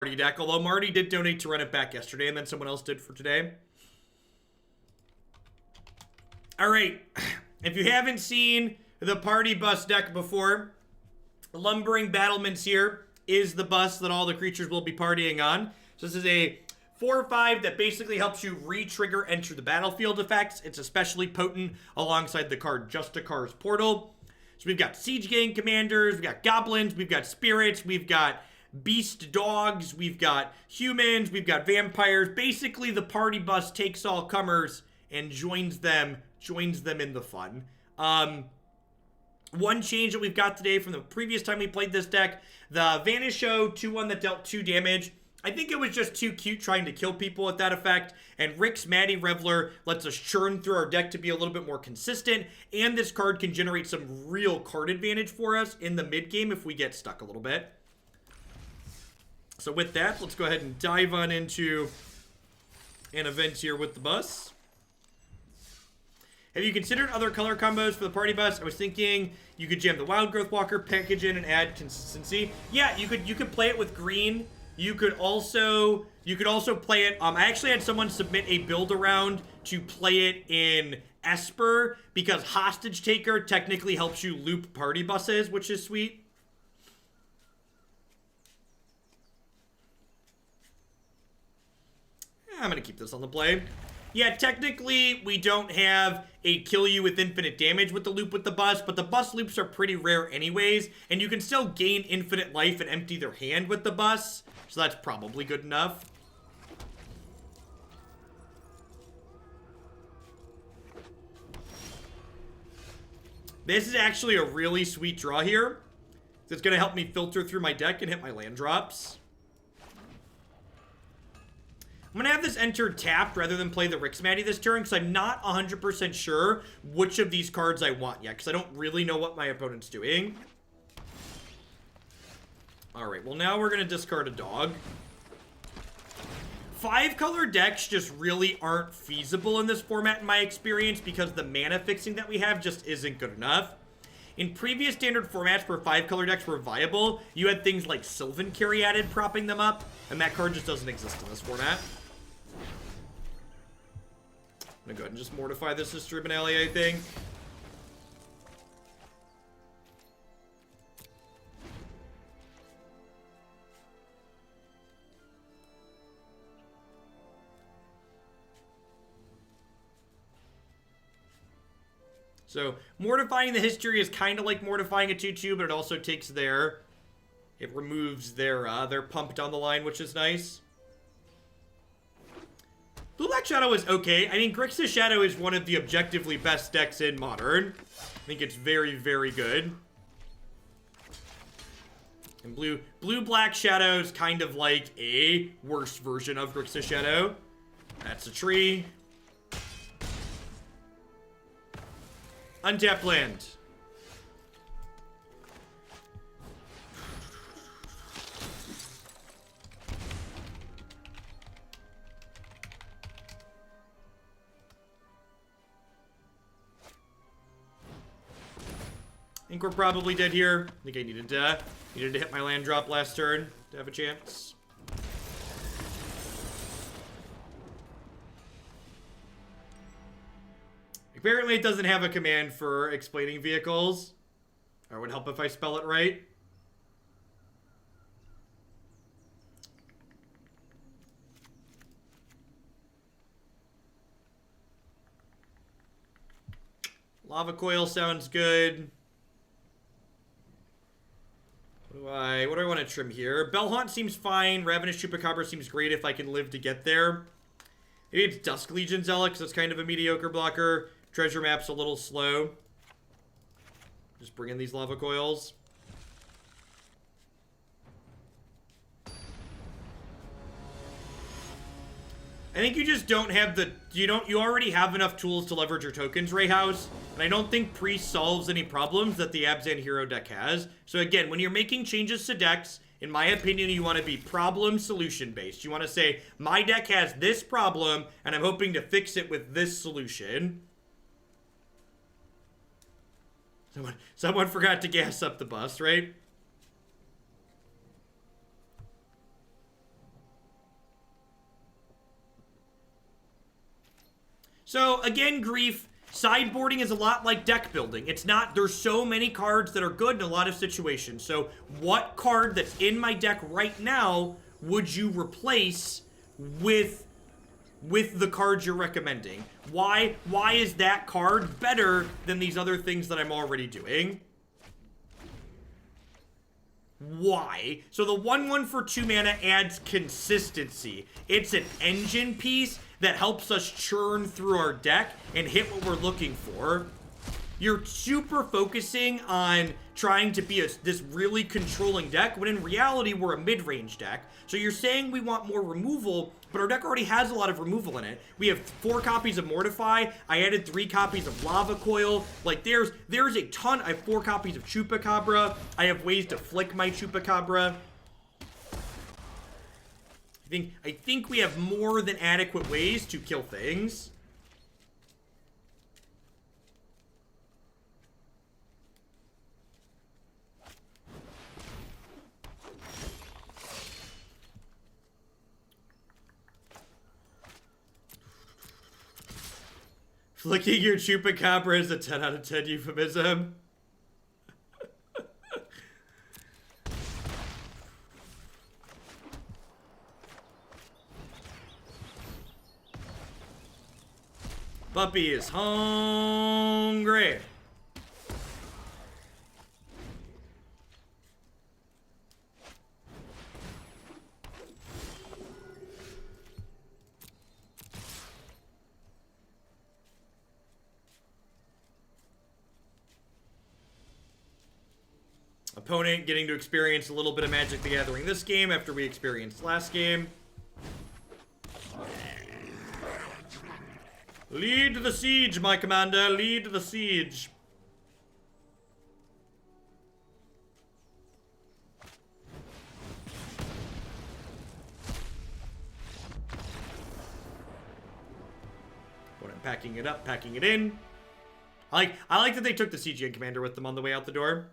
Marty deck, although Marty did donate to run it back yesterday, and then someone else did for today. All right, if you haven't seen the party bus deck before, Lumbering Battlements here is the bus that all the creatures will be partying on. So this is a 4/5 that basically helps you re-trigger enter the battlefield effects. It's especially potent alongside the card Justicar's Portal. So we've got Siege Gang Commanders, we've got Goblins, we've got Spirits, we've got Beast Dogs, we've got Humans, we've got Vampires. Basically, the party bus takes all comers and joins them in the fun. One change that we've got today from the previous time we played this deck, the Vanisho 2/1 that dealt 2 damage. I think it was just too cute trying to kill people with that effect, and Rix Maadi Reveler lets us churn through our deck to be a little bit more consistent, and this card can generate some real card advantage for us in the mid game if we get stuck a little bit. So with that, let's go ahead and dive on into an event here with the bus. Have you considered other color combos for the party bus? I was thinking you could jam the Wild Growth Walker, package in, and add consistency. Yeah, you could play it with green. You could also play it. I actually had someone submit a build around to play it in Esper because Hostage Taker technically helps you loop party buses, which is sweet. I'm gonna keep this on the play. Yeah, technically, we don't have a kill you with infinite damage with the loop with the bus, but the bus loops are pretty rare anyways, and you can still gain infinite life and empty their hand with the bus, so that's probably good enough. This is actually a really sweet draw here. It's going to help me filter through my deck and hit my land drops. I'm going to have this enter tapped rather than play the Rix Maadi this turn because I'm not 100% sure which of these cards I want yet because I don't really know what my opponent's doing. Alright, well now we're going to discard a dog. 5-color decks just really aren't feasible in this format in my experience because the mana fixing that we have just isn't good enough. In previous standard formats where 5-color decks were viable, you had things like Sylvan Caryatid propping them up, and that card just doesn't exist in this format. I'm gonna go ahead and just mortify this Distribunale, I think. So, mortifying the history is kind of like mortifying a 2/2, but it also takes their... It removes their pump down the line, which is nice. Blue Black Shadow is okay. I mean, Grixis Shadow is one of the objectively best decks in Modern. I think it's very, very good. And Blue Black Shadow is kind of like a worse version of Grixis Shadow. That's a tree. Untapped land. I think we're probably dead here. I think I needed to hit my land drop last turn to have a chance. Apparently it doesn't have a command for explaining vehicles. Or it would help if I spell it right. Lava Coil sounds good. What do I want to trim here? Bell-Haunt seems fine. Ravenous Chupacabra seems great if I can live to get there. Maybe it's Dusk Legion Zealot because it's kind of a mediocre blocker. Treasure Map's a little slow. Just bring in these Lava Coils. I think you just don't have the... You already have enough tools to leverage your tokens, Ray House. And I don't think Priest solves any problems that the Abzan Hero deck has. So again, when you're making changes to decks, in my opinion, you want to be problem-solution based. You want to say, my deck has this problem, and I'm hoping to fix it with this solution. Someone forgot to gas up the bus, right? So, again, Grief, sideboarding is a lot like deck building. It's not, there's so many cards that are good in a lot of situations. So, what card that's in my deck right now would you replace with the cards you're recommending? Why is that card better than these other things that I'm already doing? Why? So the 1/1 for 2 mana adds consistency. It's an engine piece that helps us churn through our deck and hit what we're looking for. You're super focusing on trying to be this really controlling deck, when in reality, we're a mid-range deck. So you're saying we want more removal, but our deck already has a lot of removal in it. We have 4 copies of Mortify. I added 3 copies of Lava Coil. Like, there's a ton. I have 4 copies of Chupacabra. I have ways to flick my Chupacabra. I think we have more than adequate ways to kill things. Flicking your Chupacabra is a 10 out of 10 euphemism. Puppy is hungry. Opponent getting to experience a little bit of Magic the Gathering this game after we experienced last game. Lead the siege, my commander. Lead the siege. But I'm packing it up, packing it in. I like that they took the CGN commander with them on the way out the door.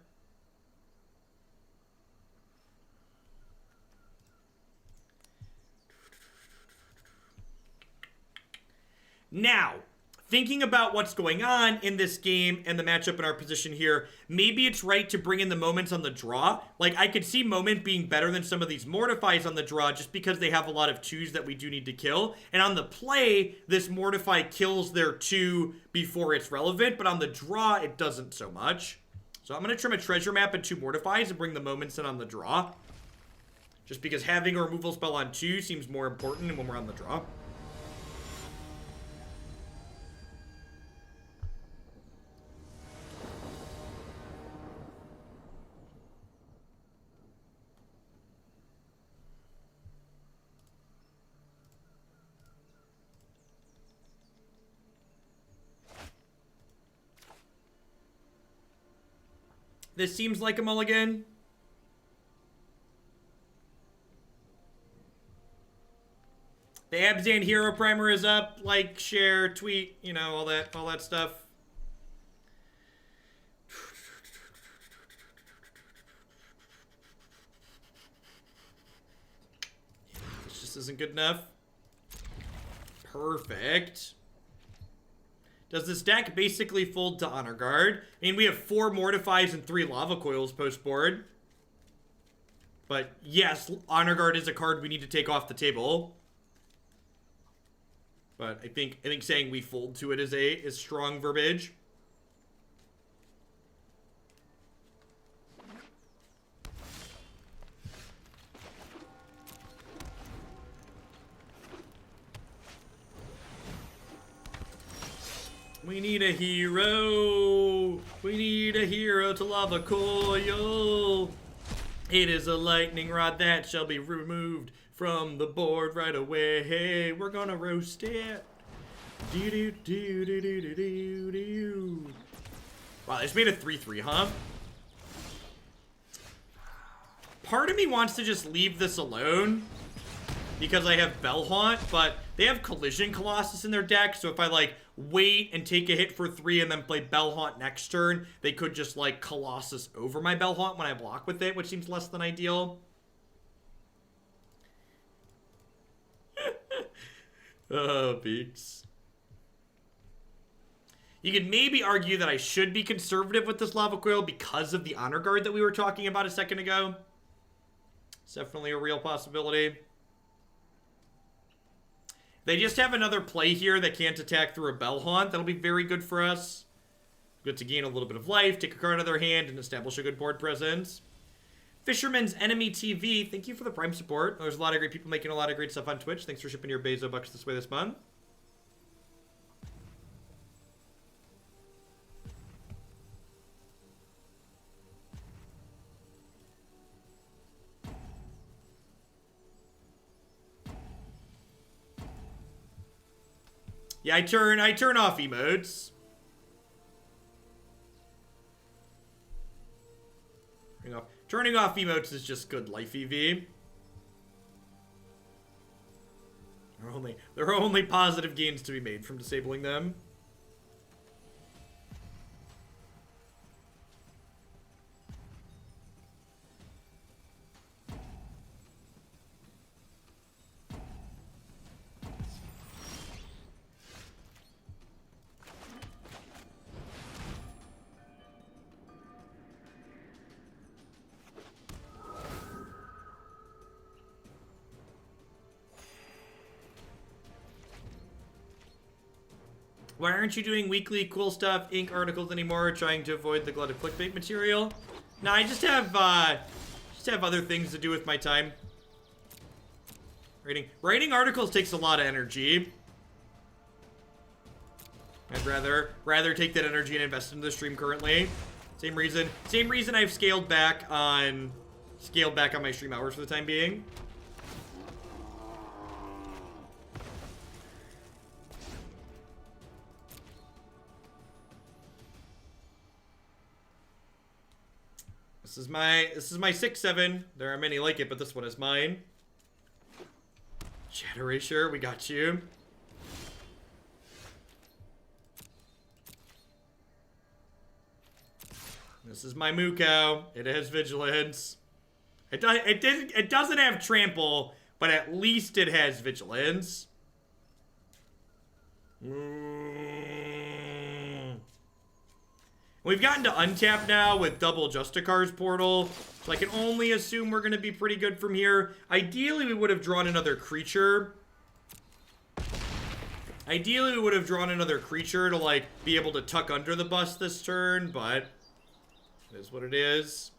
Now, thinking about what's going on in this game and the matchup in our position here, maybe it's right to bring in the moments on the draw. Like, I could see Moment being better than some of these Mortifies on the draw just because they have a lot of 2s that we do need to kill. And on the play, this Mortify kills their 2 before it's relevant, but on the draw, it doesn't so much. So I'm going to trim a treasure map and 2 Mortifies and bring the moments in on the draw. Just because having a removal spell on 2 seems more important when we're on the draw. This seems like a mulligan. The Abzan Hero Primer is up. Like, share, tweet, you know, all that stuff. This just isn't good enough. Perfect. Does this deck basically fold to Honor Guard? I mean, we have 4 Mortifies and 3 Lava Coils post-board. But yes, Honor Guard is a card we need to take off the table. But I think saying we fold to it is strong verbiage. We need a hero. We need a hero to Lava Coil. It is a lightning rod that shall be removed from the board right away. Hey, we're gonna roast it. Do do do do do do do do. Wow, they just made a 3/3, huh? Part of me wants to just leave this alone because I have Bell-Haunt, but they have Collision Colossus in their deck, so if I, like, wait and take a hit for 3 and then play Bell-Haunt next turn, they could just, like, Colossus over my Bell-Haunt when I block with it, which seems less than ideal. Oh, Beaks. You could maybe argue that I should be conservative with this Lava Coil because of the Honor Guard that we were talking about a second ago. It's definitely a real possibility. They just have another play here that can't attack through a Bell-Haunt. That'll be very good for us. Good to gain a little bit of life, take a card out of their hand, and establish a good board presence. Fisherman's Enemy TV, thank you for the Prime support. There's a lot of great people making a lot of great stuff on Twitch. Thanks for shipping your Bezo bucks this way this month. Yeah, I turn off emotes. Turning off emotes is just good life EV. There are only positive gains to be made from disabling them. Why aren't you doing weekly cool stuff, ink articles anymore, trying to avoid the glut of clickbait material? No, I just have other things to do with my time. Writing articles takes a lot of energy. I'd rather take that energy and invest into the stream currently. Same reason I've scaled back on my stream hours for the time being. This is my 6/7. There are many like it, but this one is mine. Chat erasure, we got you. This is my Mukau. It has vigilance. It doesn't have trample, but at least it has vigilance. We've gotten to untap now with double Justicar's portal, so I can only assume we're going to be pretty good from here. Ideally, we would have drawn another creature. Ideally, we would have drawn another creature to, like, be able to tuck under the bus this turn, but it is what it is.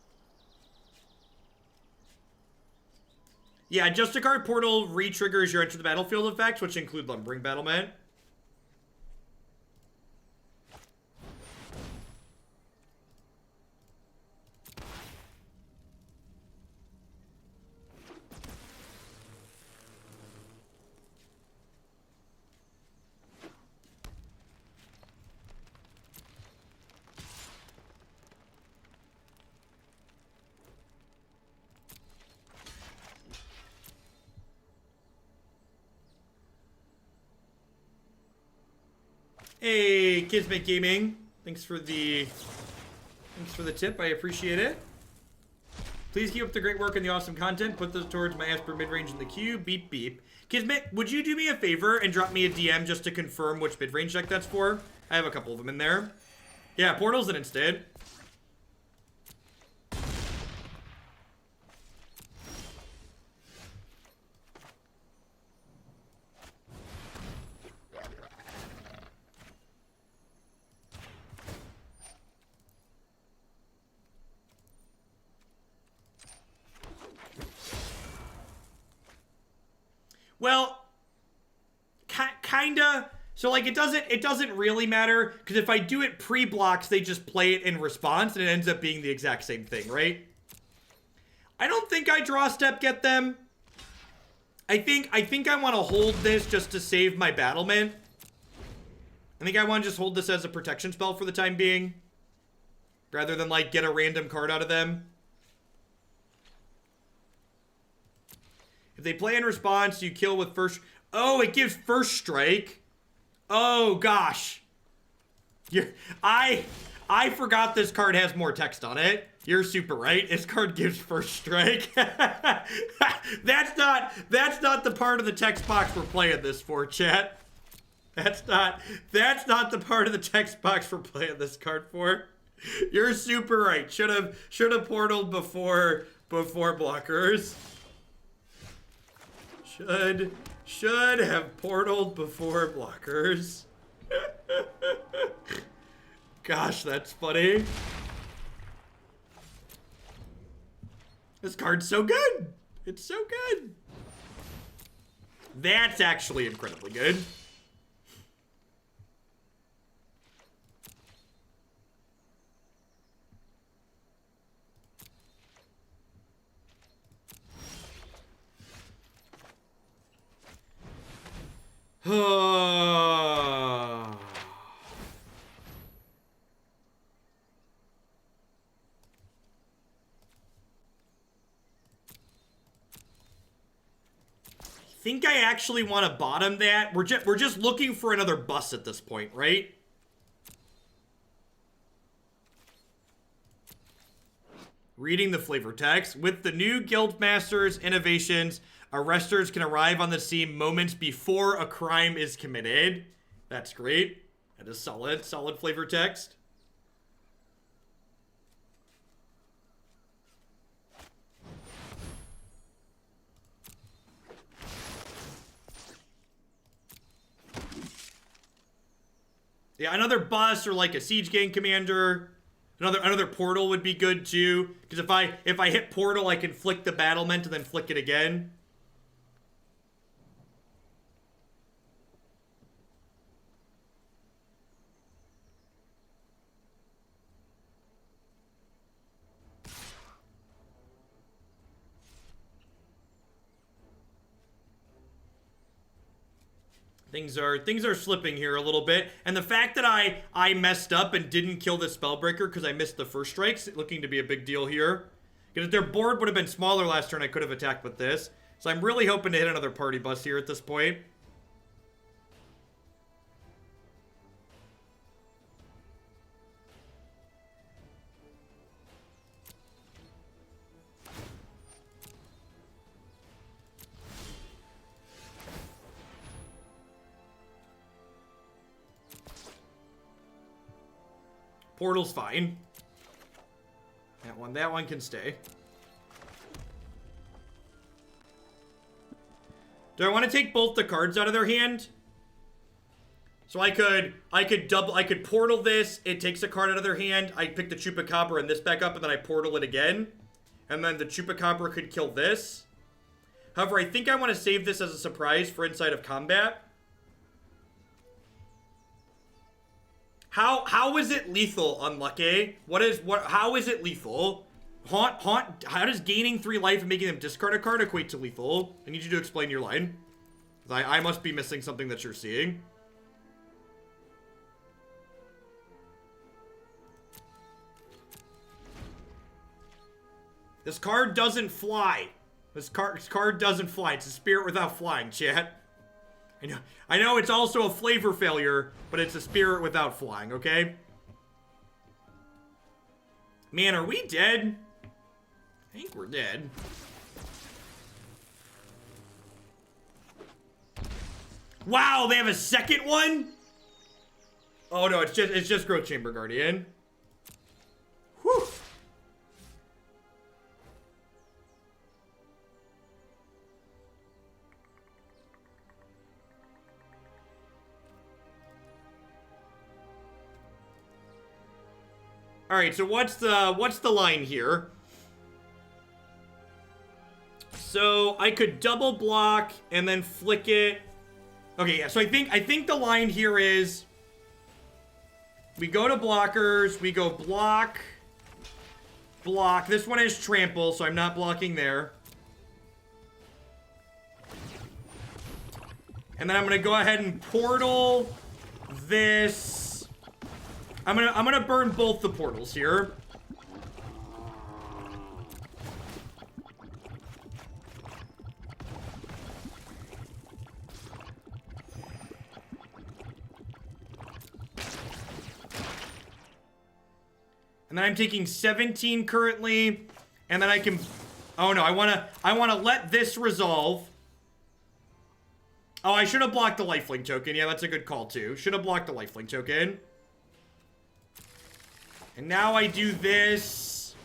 Yeah, Justicar portal re-triggers your enter the battlefield effects, which include Lumbering Battlement. Hey, Kismet Gaming. Thanks for the tip. I appreciate it. Please keep up the great work and the awesome content. Put those towards my Asper mid-range in the queue. Beep, beep. Kismet, would you do me a favor and drop me a DM just to confirm which mid-range deck that's for? I have a couple of them in there. Yeah, Portal's an instant. Well, kinda. So, like, it doesn't really matter, because if I do it pre-blocks, they just play it in response, and it ends up being the exact same thing, right? I don't think I draw step get them. I think I want to hold this just to save my battlement. I think I want to just hold this as a protection spell for the time being, rather than, like, get a random card out of them. If they play in response, you kill with first... Oh, it gives first strike. Oh, gosh. I forgot this card has more text on it. You're super right. This card gives first strike. That's not the part of the text box we're playing this for, chat. That's not the part of the text box we're playing this card for. You're super right. Should have portaled before blockers. Should have portaled before blockers. Gosh, that's funny. This card's so good. It's so good. That's actually incredibly good. I think I actually want to bottom that. We're just looking for another bus at this point, right? Reading the flavor text. With the new Guildmaster's innovations, arresters can arrive on the scene moments before a crime is committed. That's great. That is solid flavor text. Yeah, another bus or like a siege gang commander. Another portal would be good too. Because if I hit portal, I can flick the battlement and then flick it again. Things are slipping here a little bit. And the fact that I messed up and didn't kill this Spellbreaker because I missed the first strikes, looking to be a big deal here. Because if their board would have been smaller last turn, I could have attacked with this. So I'm really hoping to hit another party bus here at this point. Portal's fine. That one can stay. Do I want to take both the cards out of their hand? So I could portal this, it takes a card out of their hand, I pick the Chupacabra and this back up, and then I portal it again. And then the Chupacabra could kill this. However, I think I want to save this as a surprise for Inside of Combat. How is it lethal, Unlucky? How is it lethal? Haunt, how does gaining 3 life and making them discard a card equate to lethal? I need you to explain your line. I must be missing something that you're seeing. This card doesn't fly. This card doesn't fly. It's a spirit without flying, chat. I know it's also a flavor failure, but it's a spirit without flying, okay? Man, are we dead? I think we're dead. Wow, they have a second one? Oh no, it's just Growth Chamber Guardian. Whew. All right, so what's the line here? So I could double block and then flick it. Okay, yeah. So I think the line here is we go to blockers, we go block. This one is trample, so I'm not blocking there. And then I'm gonna go ahead and portal this. I'm gonna burn both the portals here. And then I'm taking 17 currently, and then I can. Oh no, I wanna let this resolve. Oh, I should have blocked the lifelink token. Yeah, that's a good call, too. Should have blocked the lifelink token. And now I do this.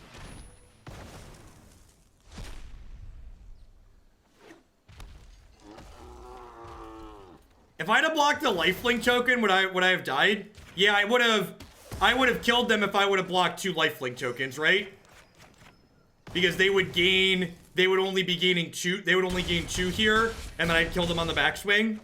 If I'd have blocked the lifelink token, would I have died? Yeah, I would have killed them if I would have blocked 2 lifelink tokens, right? Because they would only be gaining 2. They would only gain 2 here, and then I'd kill them on the backswing.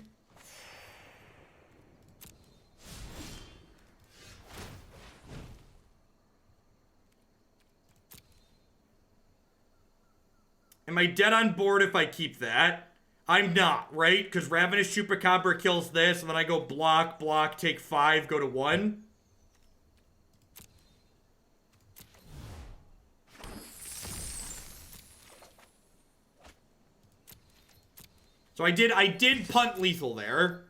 Am I dead on board if I keep that? I'm not, right? Because Ravenous Chupacabra kills this, and then I go block, block, take 5, go to 1. So I did punt lethal there.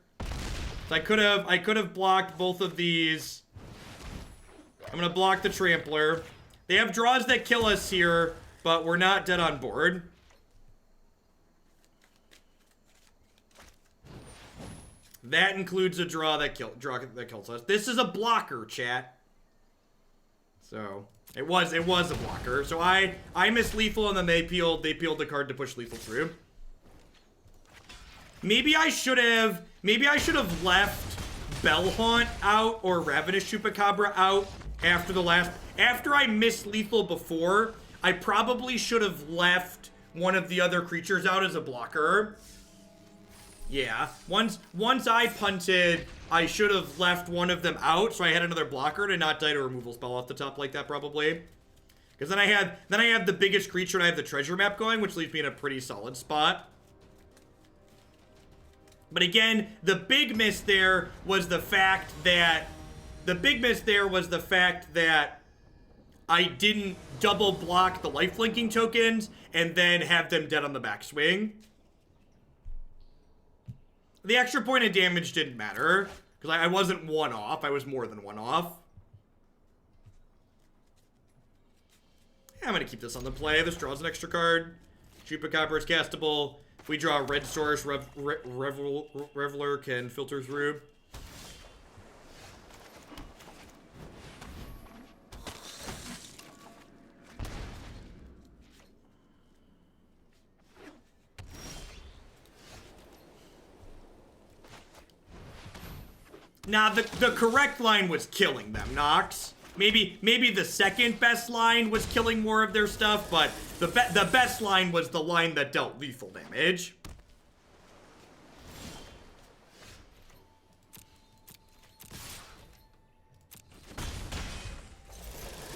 So I could have blocked both of these. I'm gonna block the Trampler. They have draws that kill us here, but we're not dead on board. That includes a draw that kills us. This is a blocker, chat. So it was a blocker. So I missed lethal, and then they peeled the card to push lethal through. Maybe I should have left Bell-Haunt out or Ravenous Chupacabra out after I missed lethal before. I probably should have left one of the other creatures out as a blocker. Yeah, once I punted, I should have left one of them out, so I had another blocker to not die to removal spell off the top like that, probably. Because then I have the biggest creature and I have the treasure map going, which leaves me in a pretty solid spot. But again, the big miss there was the fact that I didn't double block the lifelinking tokens and then have them dead on the backswing. The extra point of damage didn't matter, because I wasn't 1 off. I was more than 1 off. Yeah, I'm going to keep this on the play. This draws an extra card. Chupacabra is castable. If we draw a red source, Reveler can filter through. Nah, the correct line was killing them, Nox. Maybe the second best line was killing more of their stuff, but the best line was the line that dealt lethal damage.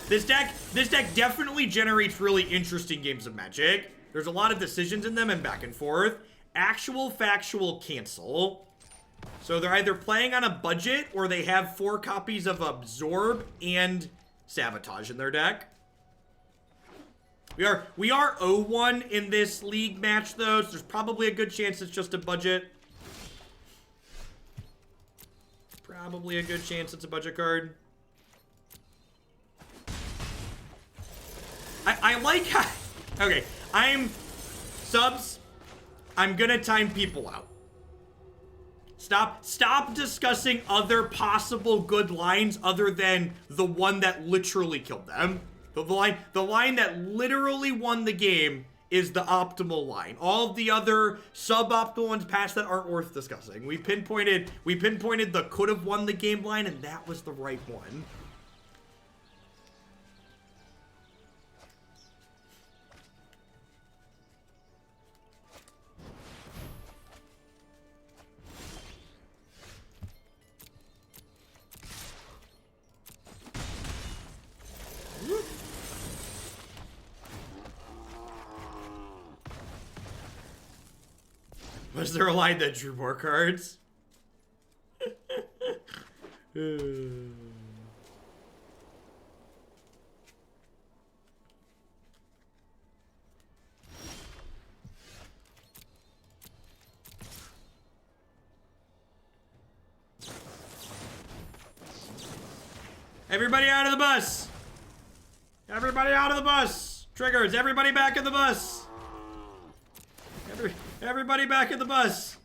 This deck definitely generates really interesting games of Magic. There's a lot of decisions in them and back and forth. Actual, factual, cancel. So they're either playing on a budget or they have 4 copies of Absorb and Sabotage in their deck. We are 0-1 in this league match though, so there's probably a good chance it's just a budget. Probably a good chance it's a budget card. I like how... Okay, Subs, I'm gonna time people out. Stop discussing other possible good lines other than the one that literally killed them. The line that literally won the game is the optimal line. All of the other suboptimal ones past that aren't worth discussing. We pinpointed the could have won the game line, and that was the right one. Was there a line that drew more cards? Everybody out of the bus! Everybody out of the bus! Triggers, everybody back in the bus! Everybody back in the bus!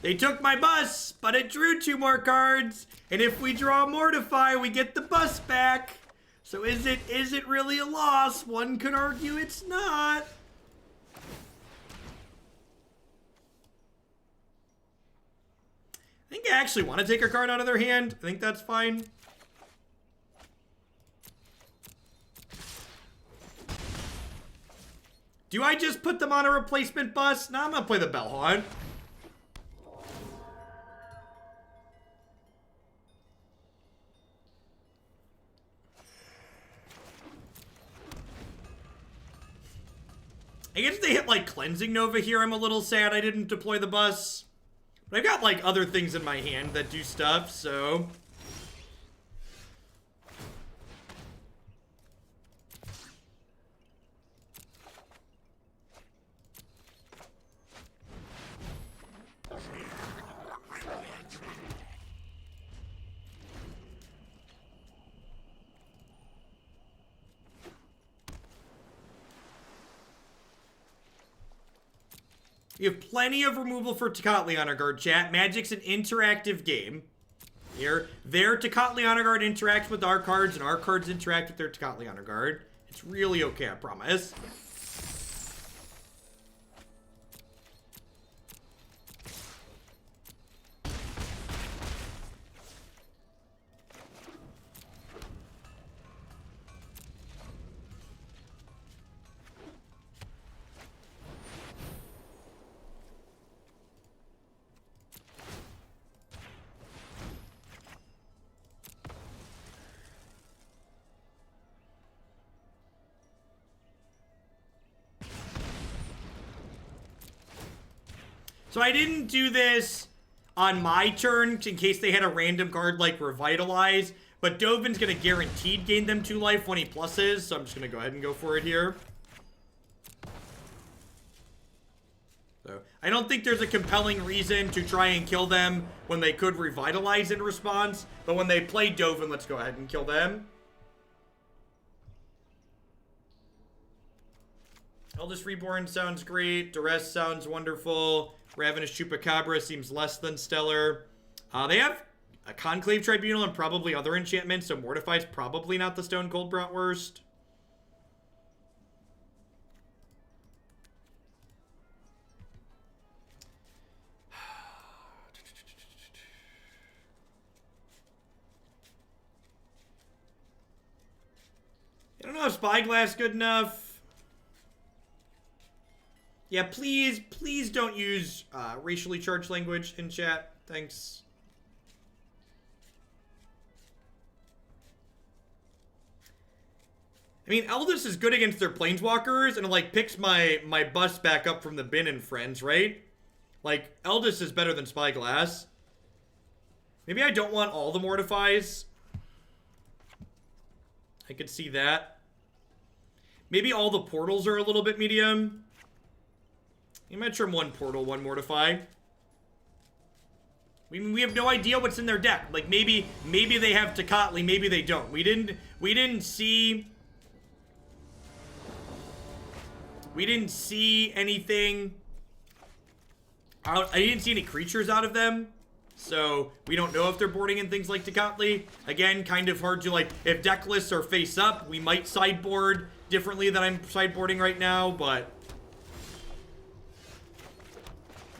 They took my bus, but it drew 2 more cards. And if we draw Mortify, we get the bus back. So is it really a loss? One could argue it's not. I think I actually want to take a card out of their hand. I think that's fine. Do I just put them on a replacement bus? No, I'm going to play the Bell-Haunt. I guess if they hit, like, Cleansing Nova here, I'm a little sad I didn't deploy the bus. But I've got, like, other things in my hand that do stuff, so... You have plenty of removal for Tocatli Honor Guard, chat. Magic's an interactive game. Here, their Tocatli Honor Guard interacts with our cards, and our cards interact with their Tocatli Honor Guard. It's really okay, I promise. So I didn't do this on my turn in case they had a random card like Revitalize, but Dovin's going to guaranteed gain them 2 life when he pluses, so I'm just going to go ahead and go for it here. So I don't think there's a compelling reason to try and kill them when they could Revitalize in response, but when they play Dovin, let's go ahead and kill them. Eldest Reborn sounds great. Duress sounds wonderful. Ravenous Chupacabra seems less than stellar. They have a Conclave Tribunal and probably other enchantments, so Mortify's probably not the Stone Cold Bratwurst. I don't know if Spyglass is good enough. Yeah, please don't use racially charged language in chat. Thanks. I mean, Eldest is good against their Planeswalkers, and it, like, picks my bus back up from the bin and friends, right? Like, Eldest is better than Spyglass. Maybe I don't want all the Mortifies. I could see that. Maybe all the portals are a little bit medium. You might trim 1 portal, 1 Mortify. We have no idea what's in their deck. Like, maybe they have Tocatli, maybe they don't. We didn't see anything out. I didn't see any creatures out of them. So we don't know if they're boarding in things like Tocatli. Again, kind of hard to, like, if deck lists are face up, we might sideboard differently than I'm sideboarding right now, but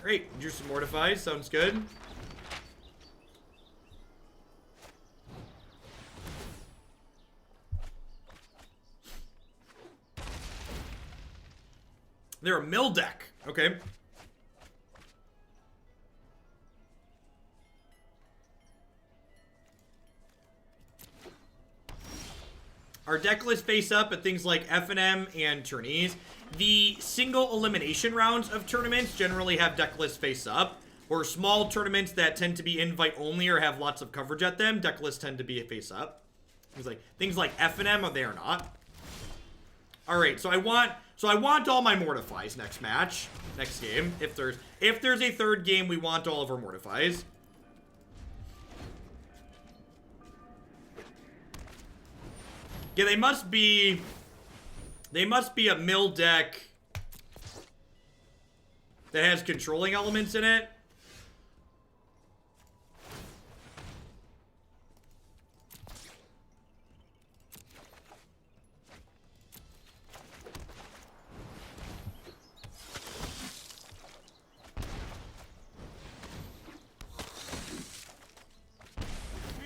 great, drew some Mortifies, sounds good. They're a mill deck, okay. Our deck lists face up at things like FNM and tourneys. The single elimination rounds of tournaments generally have deck lists face up, or small tournaments that tend to be invite only or have lots of coverage at them, deck lists tend to be face up. Things like FNM, they are not. All right, so I want all my Mortifies next match, next game. If there's a third game, we want all of our Mortifies. Yeah, they must be a mill deck that has controlling elements in it.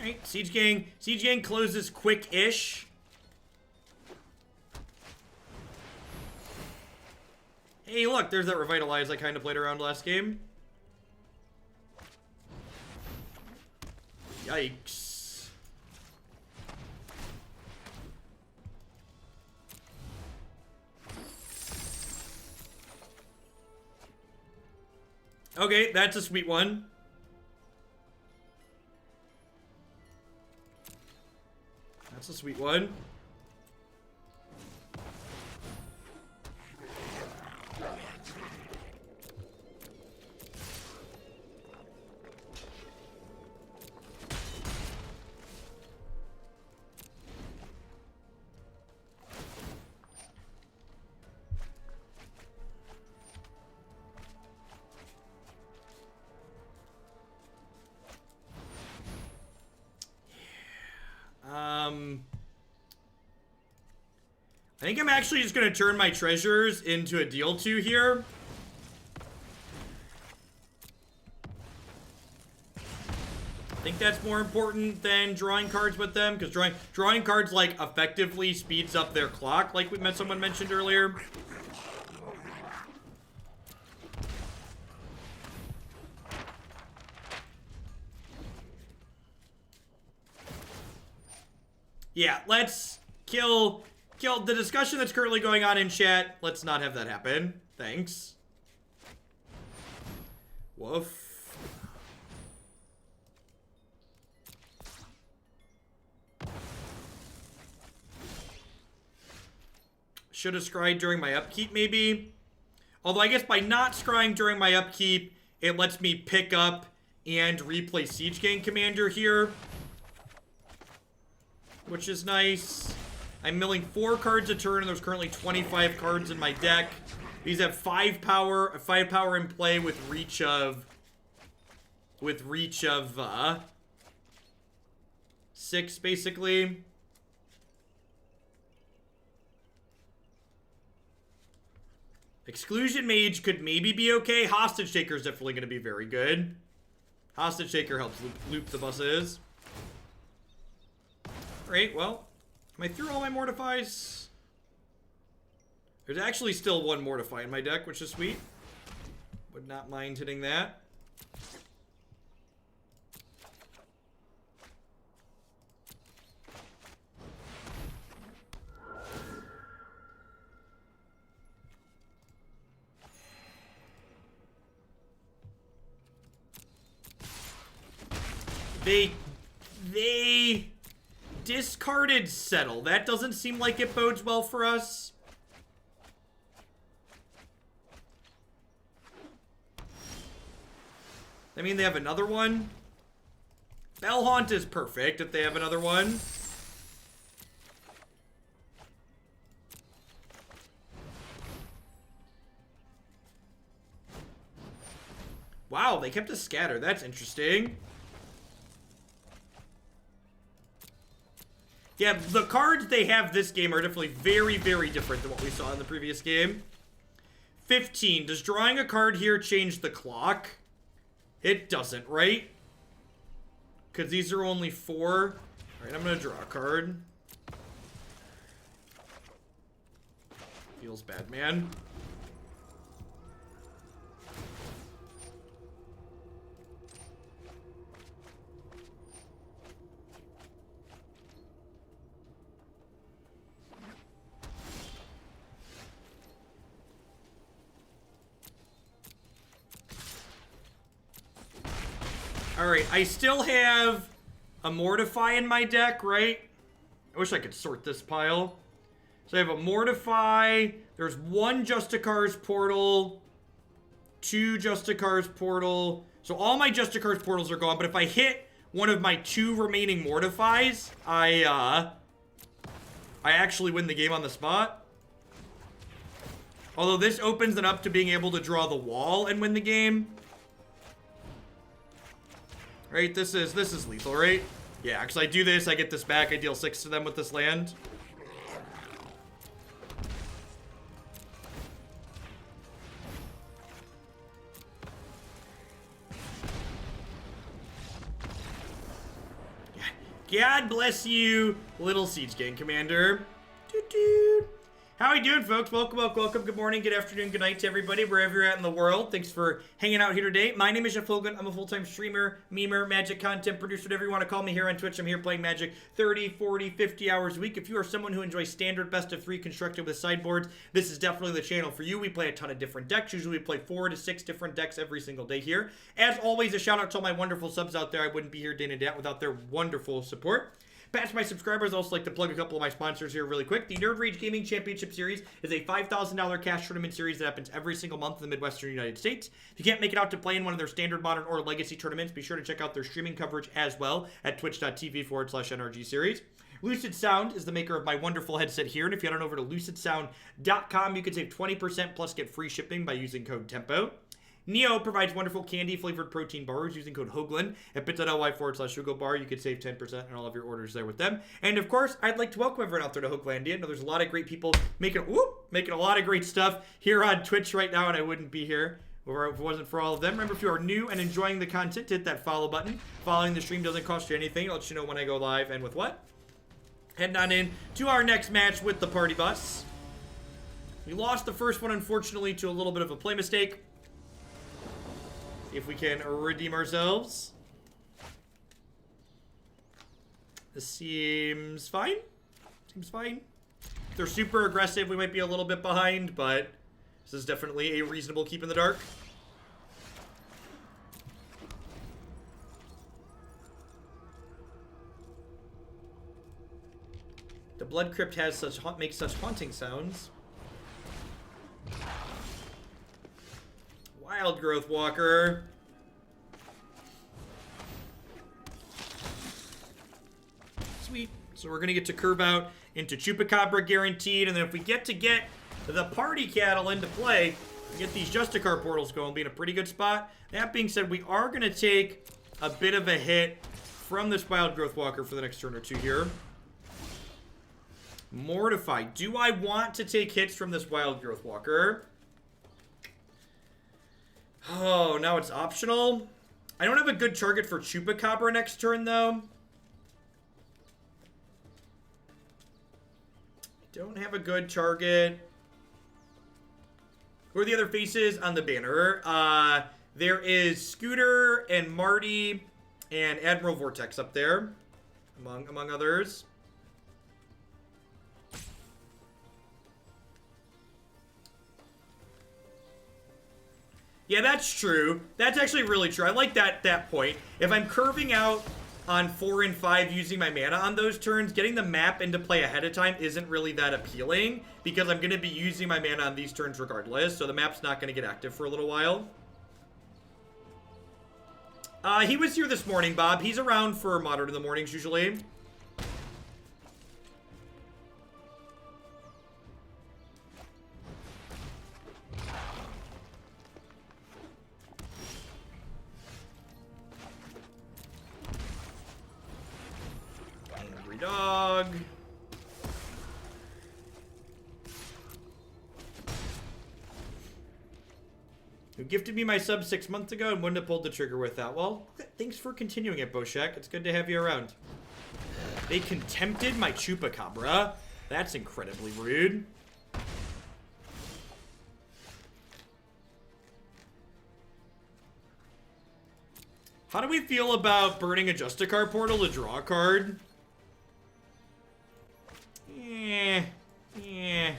Alright, Siege Gang closes quick-ish. Hey, look, there's that Revitalize I kind of played around last game. Yikes. Okay, that's a sweet one. That's a sweet one. I think I'm actually just going to turn my treasures into a deal 2 here. I think that's more important than drawing cards with them, because drawing cards, like, effectively speeds up their clock, like someone mentioned earlier. Yeah, let's kill the discussion that's currently going on in chat. Let's not have that happen. Thanks. Woof. Should have scryed during my upkeep, maybe. Although I guess by not scrying during my upkeep, it lets me pick up and replay Siege Gang Commander here, which is nice. I'm milling 4 cards a turn, and there's currently 25 cards in my deck. These have 5 power in play with reach of 6, basically. Exclusion Mage could maybe be okay. Hostage Taker is definitely going to be very good. Hostage Taker helps loop the buses. Alright, well, am I through all my Mortifies? There's actually still 1 Mortify in my deck, which is sweet. Would not mind hitting that. They discarded Settle. That doesn't seem like it bodes well for us. I mean, they have another one. Bell-Haunt is perfect if they have another one. Wow, they kept a Scatter. That's interesting. Yeah, the cards they have this game are definitely very, very different than what we saw in the previous game. 15. Does drawing a card here change the clock? It doesn't, right? Because these are only 4. Alright, I'm going to draw a card. Feels bad, man. Alright, I still have a Mortify in my deck, right? I wish I could sort this pile. So I have a Mortify. There's 1 Justicar's Portal. 2 Justicar's Portal. So all my Justicar's Portals are gone. But if I hit one of my 2 remaining Mortifies, I actually win the game on the spot. Although this opens it up to being able to draw the wall and win the game. Right, this is lethal, right? Yeah, because I do this, I get this back, I deal 6 to them with this land. Yeah, God bless you, little Siege Gang Commander. Doo-doo. How are you doing, folks? Welcome, welcome, welcome. Good morning, good afternoon, good night to everybody, wherever you're at in the world. Thanks for hanging out here today. My name is Jeff Hogan. I'm a full-time streamer, memer, magic content producer, whatever you want to call me here on Twitch. I'm here playing Magic 30, 40, 50 hours a week. If you are someone who enjoys standard best of 3 constructed with sideboards, this is definitely the channel for you. We play a ton of different decks. Usually we play 4 to 6 different decks every single day here. As always, a shout out to all my wonderful subs out there. I wouldn't be here day to day without their wonderful support. Past my subscribers, I also like to plug a couple of my sponsors here really quick. The Nerd Rage Gaming Championship Series is a $5,000 cash tournament series that happens every single month in the Midwestern United States. If you can't make it out to play in one of their standard, modern, or legacy tournaments, be sure to check out their streaming coverage as well at twitch.tv/NRG series. Lucid Sound is the maker of my wonderful headset here, and if you head on over to lucidsound.com, you can save 20% plus get free shipping by using code TEMPO. Neo provides wonderful candy-flavored protein bars using code HOGLIN at bit.ly/HugoBar. You can save 10% on all of your orders there with them. And, of course, I'd like to welcome everyone out there to Hooglandia. I know there's a lot of great people making a lot of great stuff here on Twitch right now, and I wouldn't be here if it wasn't for all of them. Remember, if you are new and enjoying the content, hit that follow button. Following the stream doesn't cost you anything. It lets you know when I go live and with what. Heading on in to our next match with the Party Bus. We lost the first one, unfortunately, to a little bit of a play mistake. If we can redeem ourselves. This seems fine. Seems fine. If they're super aggressive, we might be a little bit behind, but this is definitely a reasonable keep in the dark. The Blood Crypt has makes such haunting sounds. Wild Growth Walker. Sweet. So we're going to get to curve out into Chupacabra guaranteed. And then if we get the Party Cattle into play, we get these Justiciar portals going, be in a pretty good spot. That being said, we are going to take a bit of a hit from this Wild Growth Walker for the next turn or two here. Mortify. Do I want to take hits from this Wild Growth Walker? Oh, now it's optional. I don't have a good target for Chupacabra next turn, though. I don't have a good target. Who are the other faces on the banner? There is Scooter and Marty and Admiral Vortex up there, among others. Yeah, that's true. That's actually really true. I like that point. If I'm curving out on 4 and 5 using my mana on those turns, getting the map into play ahead of time isn't really that appealing because I'm going to be using my mana on these turns regardless, so the map's not going to get active for a little while. He was here this morning, Bob. He's around for Modern in the mornings usually. Dog. Who gifted me my sub 6 months ago and wouldn't have pulled the trigger with that. Well, thanks for continuing it, Boshek. It's good to have you around. They contempted my Chupacabra. That's incredibly rude. How do we feel about burning a Justiciar portal to draw a card? Yeah.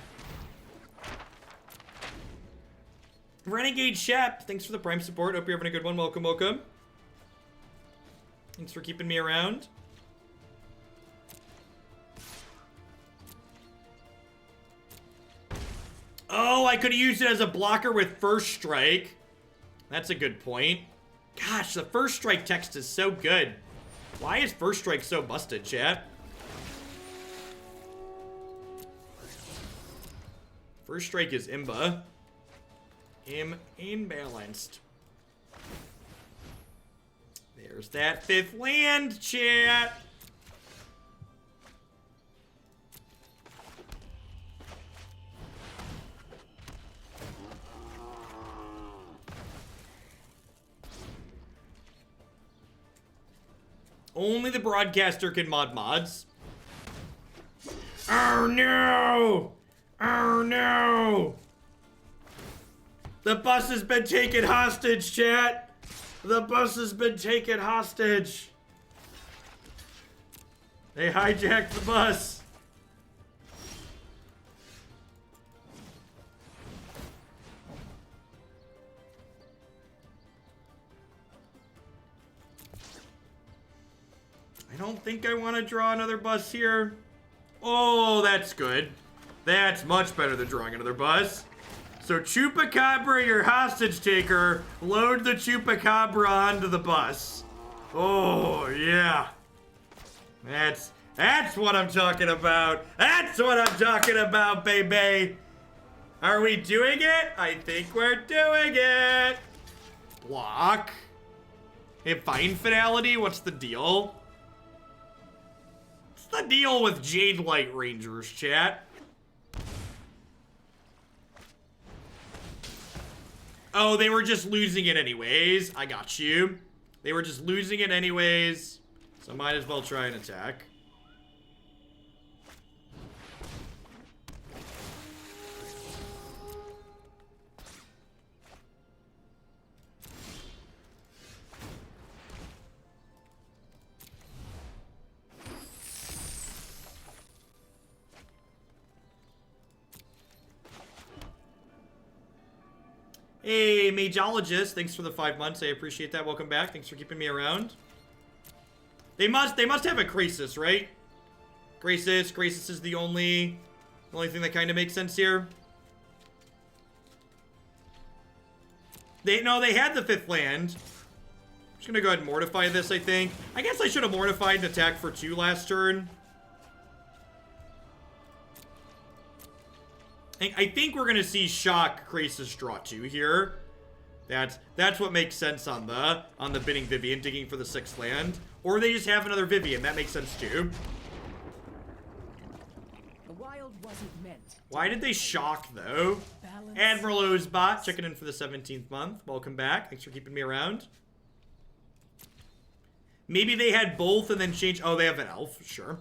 Renegade Shep, thanks for the Prime support. Hope you're having a good one. Welcome, welcome. Thanks for keeping me around. Oh, I could have used it as a blocker with First Strike. That's a good point. Gosh, the First Strike text is so good. Why is First Strike so busted, chat? First Strike is Imba. Imbalanced. There's that 5th land, chat. Only the broadcaster can mod mods. Oh no! Oh no! The bus has been taken hostage, chat! The bus has been taken hostage! They hijacked the bus! I don't think I want to draw another bus here. Oh, that's good. That's much better than drawing another bus. So Chupacabra, your hostage taker, load the Chupacabra onto the bus. Oh, yeah. That's what I'm talking about. That's what I'm talking about, baby. Are we doing it? I think we're doing it. Block. Hey, fine finality, what's the deal? What's the deal with Jade Light Rangers, chat? Oh, they were just losing it anyways. I got you. They were just losing it anyways. So might as well try an attack. Hey, Mageologist, thanks for the 5 months. I appreciate that. Welcome back. Thanks for keeping me around. They must have a Krasis, right? Krasis is the only thing that kind of makes sense here. They had the 5th land. I'm just gonna go ahead and mortify this, I think. I guess I should have mortified and attacked for 2 last turn. I think we're gonna see Shock Krasis draw 2 here. That's what makes sense on the Bidding Vivian, digging for the 6th land. Or they just have another Vivian, that makes sense too. The wild wasn't meant. Why did they shock though? Admiral Ozbot checking in for the 17th month. Welcome back. Thanks for keeping me around. Maybe they had both and then changed. Oh, they have an elf, sure.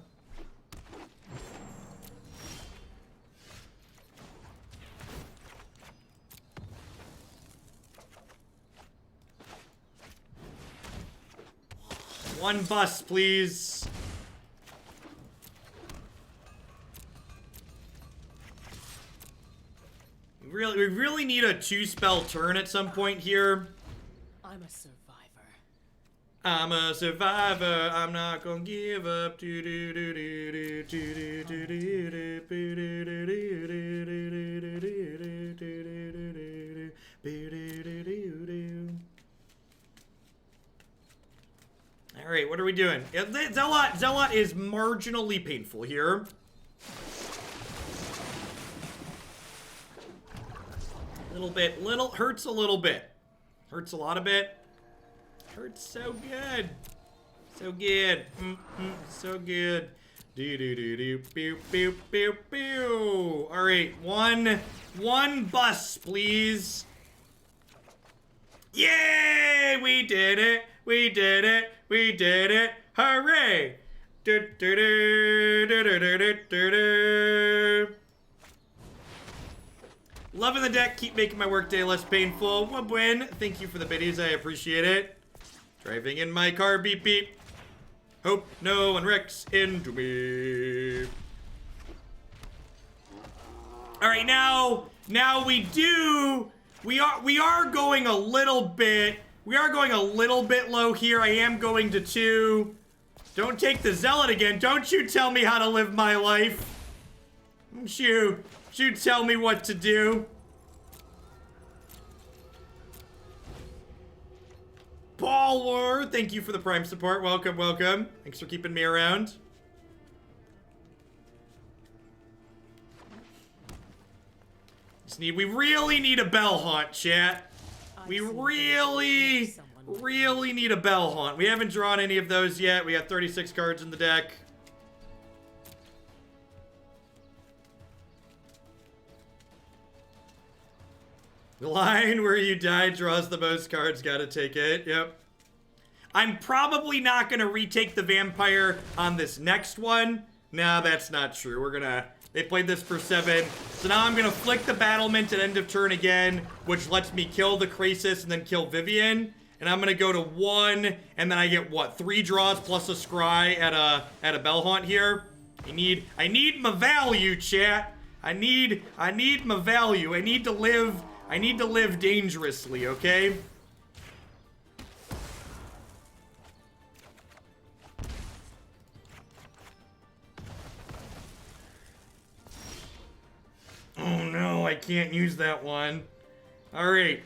One bus, please. We really need a 2-spell turn at some point here. I'm a survivor. I'm a survivor. I'm not gonna give up. All right, what are we doing? Zealot is marginally painful here. Hurts a little bit. Hurts a lot of bit. Hurts so good. So good. So good. Do. All right, one bus, please. Yay! We did it. We did it. We did it. Hooray! Loving the deck. Keep making my workday less painful. Win. Thank you for the biddies. I appreciate it. Driving in my car. Beep beep. Hope no one wrecks into me. All right, now we are going a little bit. We are going a little bit low here. I am going to 2. Don't take the Zealot again. Don't you tell me how to live my life. Don't you tell me what to do. Baller, thank you for the Prime support. Welcome, welcome. Thanks for keeping me around. We really need a Bell-Haunt, chat. We really need a Bell-Haunt. We haven't drawn any of those yet. We have 36 cards in the deck. The line where you die draws the most cards. Gotta take it. Yep. I'm probably not gonna retake the vampire on this next one. No, that's not true. They played this for 7. So now I'm gonna flick the battlement at end of turn again, which lets me kill the Krasis and then kill Vivian. And I'm gonna go to 1, and then I get what? 3 draws plus a scry at a Bell-Haunt here. I need my value, chat. I need my value. I need to live dangerously, okay? Oh no, I can't use that one. Alright.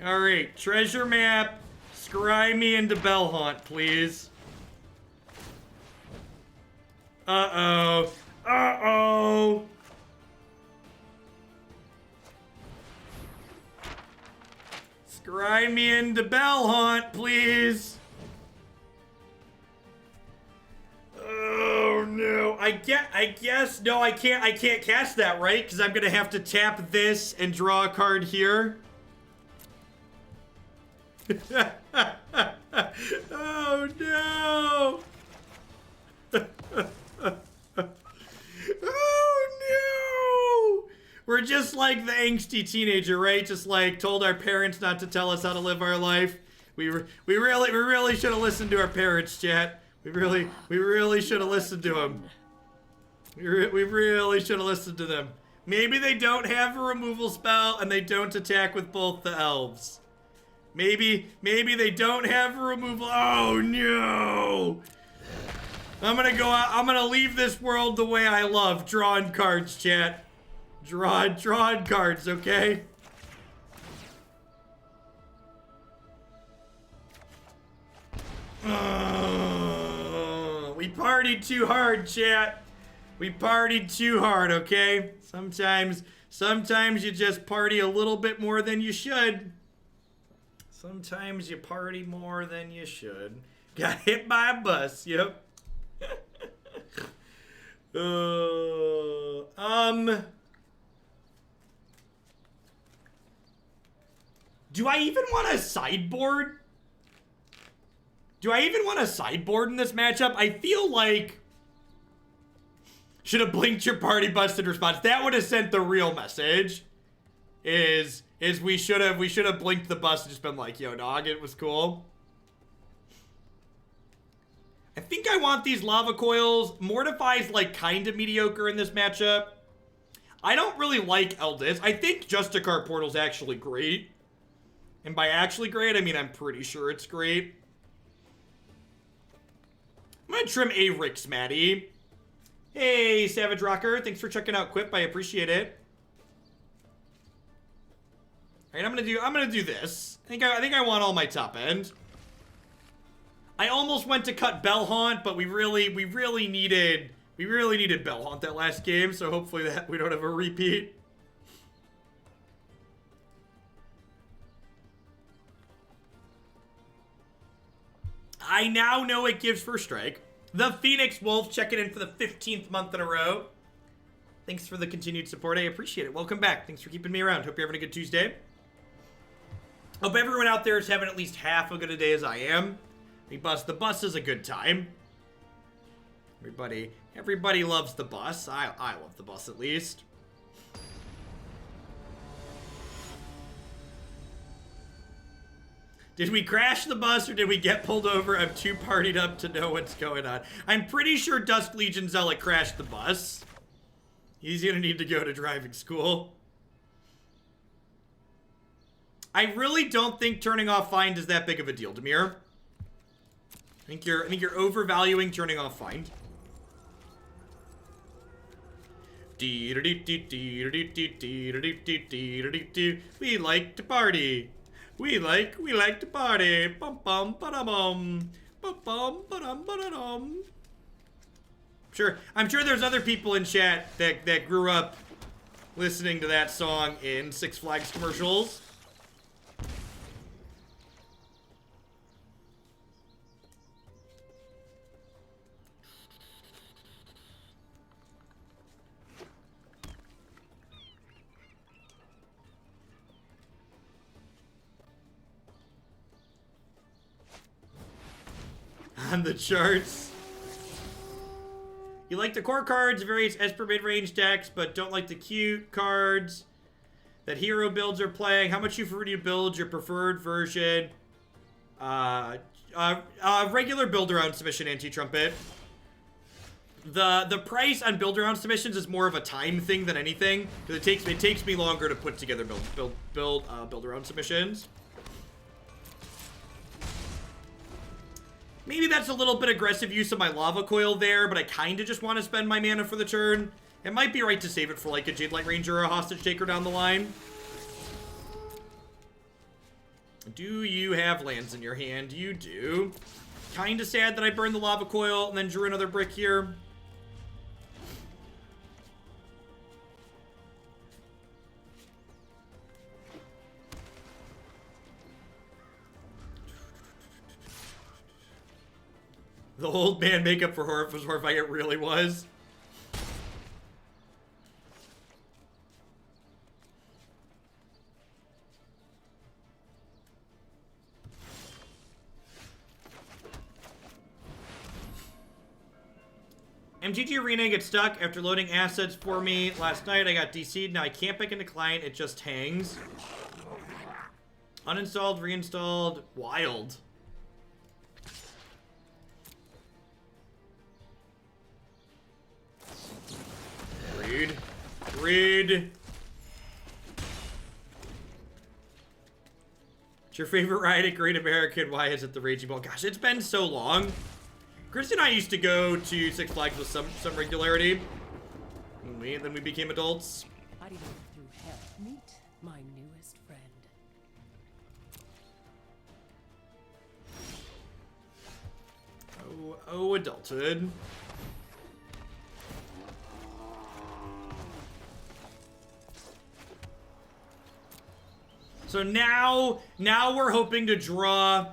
Alright. Treasure map. Scry me into Bell-Haunt, please. Uh-oh. Uh-oh. Scry me into Bell-Haunt, please. Oh no. I guess no, I can't cast that, right? Because I'm gonna have to tap this and draw a card here. Oh no. Oh no. We're just like the angsty teenager, right? Just like told our parents not to tell us how to live our life. We really should have listened to our parents, chat. We really should have listened to them. We really should have listened to them. Maybe they don't have a removal spell and they don't attack with both the elves. Maybe they don't have a removal. Oh no! I'm gonna go out. I'm gonna leave this world the way I love. Drawing cards, chat. Drawing cards, okay? We partied too hard, chat. We partied too hard, okay? Sometimes you just party a little bit more than you should. Sometimes you party more than you should. Got hit by a bus, yep. Do I even want to sideboard? Do I even want to sideboard in this matchup? I feel like should have blinked your party busted response. That would have sent the real message. Is we should have blinked the bust and just been like, yo, dog, it was cool. I think I want these Lava Coils. Mortify's like kind of mediocre in this matchup. I don't really like Eldest. I think Justiciar Portal's actually great. And by actually great, I mean I'm pretty sure it's great. I'm gonna trim a Rix Maadi. Hey, Savage Rocker, thanks for checking out Quip. I appreciate it. All right, I'm gonna do this. I think I want all my top end. I almost went to cut Bell-Haunt, but we really needed Bell-Haunt that last game, so hopefully that we don't have a repeat. I now know it gives first strike. The Phoenix Wolf checking in for the 15th month in a row. Thanks for the continued support. I appreciate it. Welcome back. Thanks for keeping me around. Hope you're having a good Tuesday. Hope everyone out there is having at least half as good a day as I am. The bus is a good time. Everybody loves the bus. I love the bus at least. Did we crash the bus or did we get pulled over? I'm too partied up to know what's going on. I'm pretty sure Dusk Legion Zealot crashed the bus. He's gonna need to go to driving school. I really don't think turning off Find is that big of a deal, Demir. I think you're overvaluing turning off Find. We like to party. We like to party. Bum bum ba bum. Bum bum ba dum. I'm sure there's other people in chat that grew up listening to that song in Six Flags commercials. on the charts. You like the core cards, various Esper mid-range decks, but don't like the cute cards that hero builds are playing. How much you prefer to build your preferred version? Regular build-around submission anti-trumpet. The price on build-around submissions is more of a time thing than anything, because it takes me longer to put together build-around submissions. Maybe that's a little bit aggressive use of my Lava Coil there, but I kind of just want to spend my mana for the turn. It might be right to save it for like a Jade Light Ranger or a Hostage Taker down the line. Do you have lands in your hand? You do. Kind of sad that I burned the Lava Coil and then drew another brick here. The old man makeup for horror was horrifying. It really was. MTG Arena gets stuck after loading assets for me. Last night I got DC'd. Now I can't pick into client. It just hangs. Uninstalled, reinstalled. Wild. Read. Read. What's your favorite ride at Great American? Why is it the Raging Ball? Gosh, it's been so long. Chris and I used to go to Six Flags with some regularity. And then we became adults. I didn't go through hell. Meet my newest friend. Oh, adulthood. So now we're hoping to draw.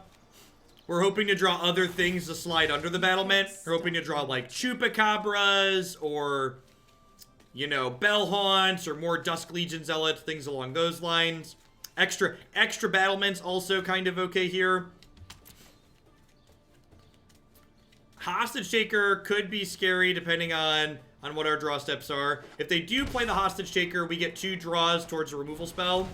We're hoping to draw other things to slide under the battlement. We're hoping to draw like Chupacabras or, you know, Bell-Haunts or more Dusk Legion Zealots, things along those lines. Extra battlements also kind of okay here. Hostage Taker could be scary depending on what our draw steps are. If they do play the Hostage Taker, we get 2 draws towards a removal spell.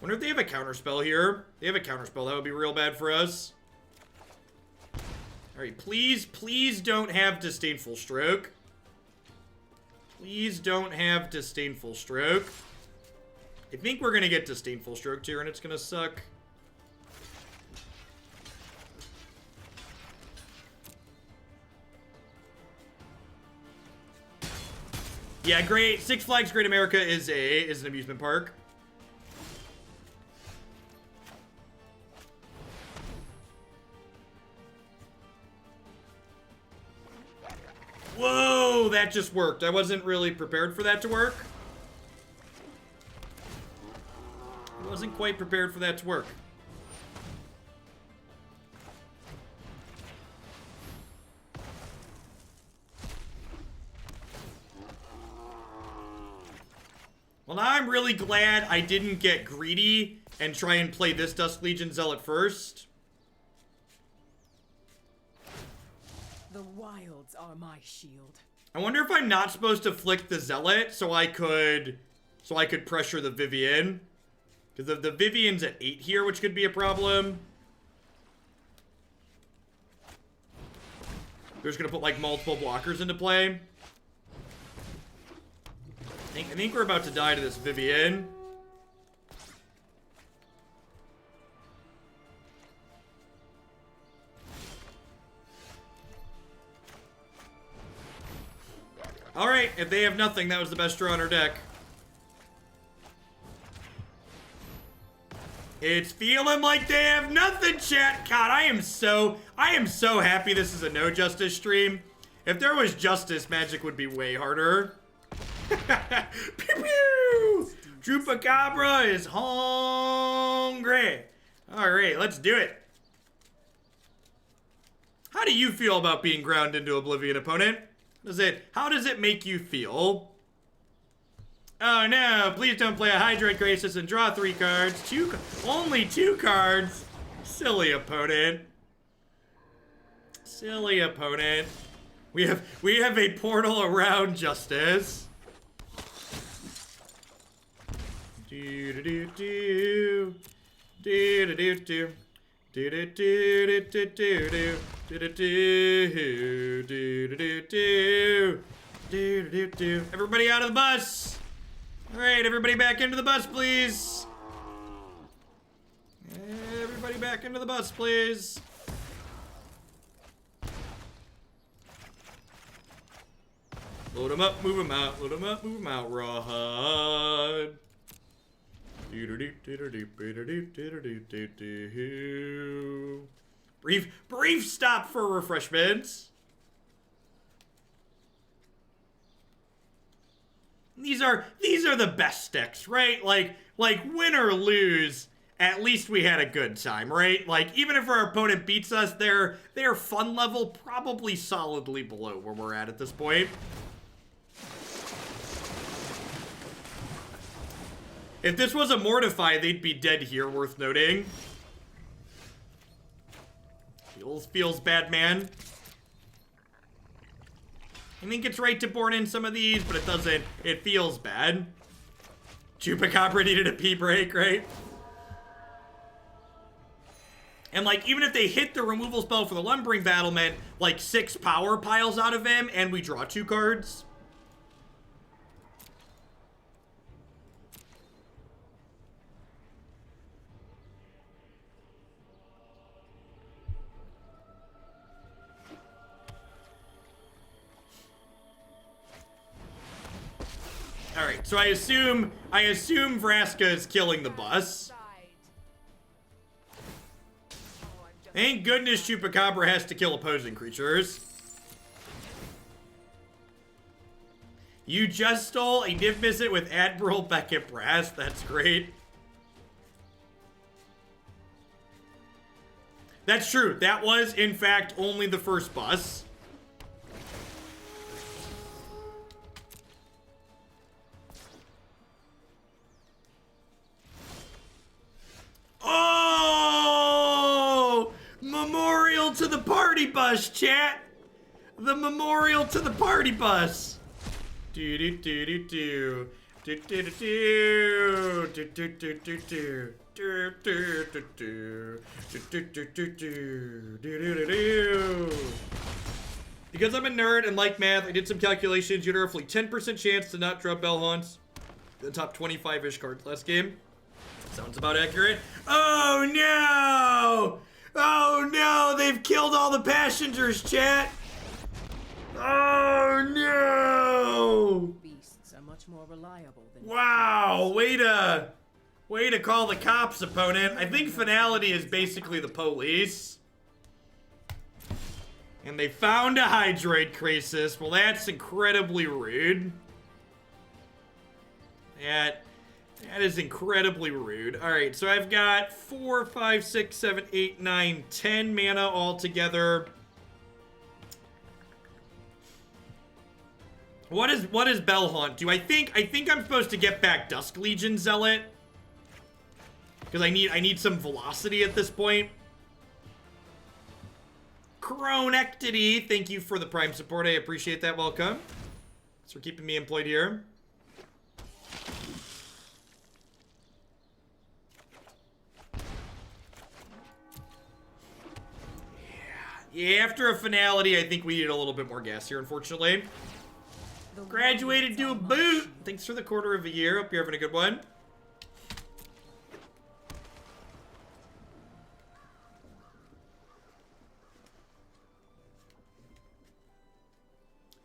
Wonder if they have a counterspell here. They have a counterspell. That would be real bad for us. Alright, please don't have Disdainful Stroke. Please don't have Disdainful Stroke. I think we're going to get Disdainful Stroke here, and it's going to suck. Yeah, great. Six Flags Great America is an amusement park. Whoa, that just worked. I wasn't really prepared for that to work. I wasn't quite prepared for that to work. Well, now I'm really glad I didn't get greedy and try and play this Dusk Legion Zealot first. The wilds are my shield. I wonder if I'm not supposed to flick the Zealot so I could pressure the Vivian. Because the Vivian's at 8 here, which could be a problem. We're just gonna put like multiple blockers into play. I think we're about to die to this Vivian. Alright, if they have nothing, that was the best draw on our deck. It's feeling like they have nothing, chat. God, I am so happy this is a no justice stream. If there was justice, Magic would be way harder. Pew pew! Chupacabra is hungry. Alright, let's do it. How do you feel about being ground into oblivion, opponent? How does it make you feel? Oh no, please don't play a Hydroid Crisis and draw 3 cards. Only 2 cards. Silly opponent. Silly opponent. We have a portal around Justice. Do do do do. Do do do do. Do do do do do do do do do do do do do do. Everybody out of the bus. All right, everybody back into the bus, please. Everybody back into the bus, please. Load them up, move them out. Load them up, move them out. Rawhide. Brief stop for refreshments. These are the best decks, right? Like win or lose, at least we had a good time, right? Like even if our opponent beats us, their fun level probably solidly below where we're at this point. If this was a Mortify, they'd be dead here, worth noting. Feels bad, man. I think it's right to board in some of these, but it doesn't. It feels bad. Chupacabra needed a pee break, right? And like, even if they hit the removal spell for the Lumbering Battlement, like 6 power piles out of him, and we draw 2 cards. All right, so I assume Vraska is killing the bus. Thank goodness Chupacabra has to kill opposing creatures. You just stole a div visit with Admiral Beckett Brass. That's great. That's true. That was, in fact, only the first bus. Oh! Memorial to the party bus, chat! The memorial to the party bus. Do do do do do. Do do do do. Do do do do do. Do do do do. Do do do do do. Do do do do. Because I'm a nerd and like math, I did some calculations. You had a roughly 10% chance to not drop Bell-Haunts. The top 25-ish cards last game. Sounds about accurate. Oh no! Oh no! They've killed all the passengers, chat! Oh no! Beasts are much more reliable than Wow! Way to call the cops, opponent. I think Finality is basically the police. And they found a Hydroid Crisis. Well, that's incredibly rude. That is incredibly rude. All right, so I've got 4, 5, 6, 7, 8, 9, 10 mana altogether. What does Bell-Haunt do? I think I'm supposed to get back Dusk Legion Zealot. Because I need some velocity at this point. Chronectity, thank you for the Prime support. I appreciate that. Welcome. Thanks for keeping me employed here. Yeah, after a Finality, I think we need a little bit more gas here, unfortunately. Graduated to a boot. Thanks for the quarter of a year. Hope you're having a good one.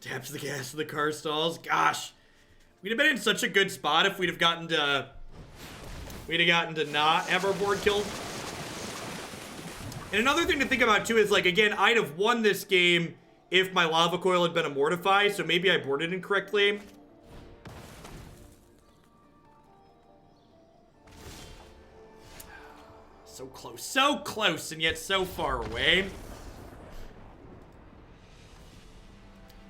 Taps the gas of the car stalls. Gosh, we'd have been in such a good spot if we'd have gotten to not have our board killed. And another thing to think about too is, like, again, I'd have won this game if my Lava Coil had been a Mortify, so maybe I boarded incorrectly. So close, and yet so far away.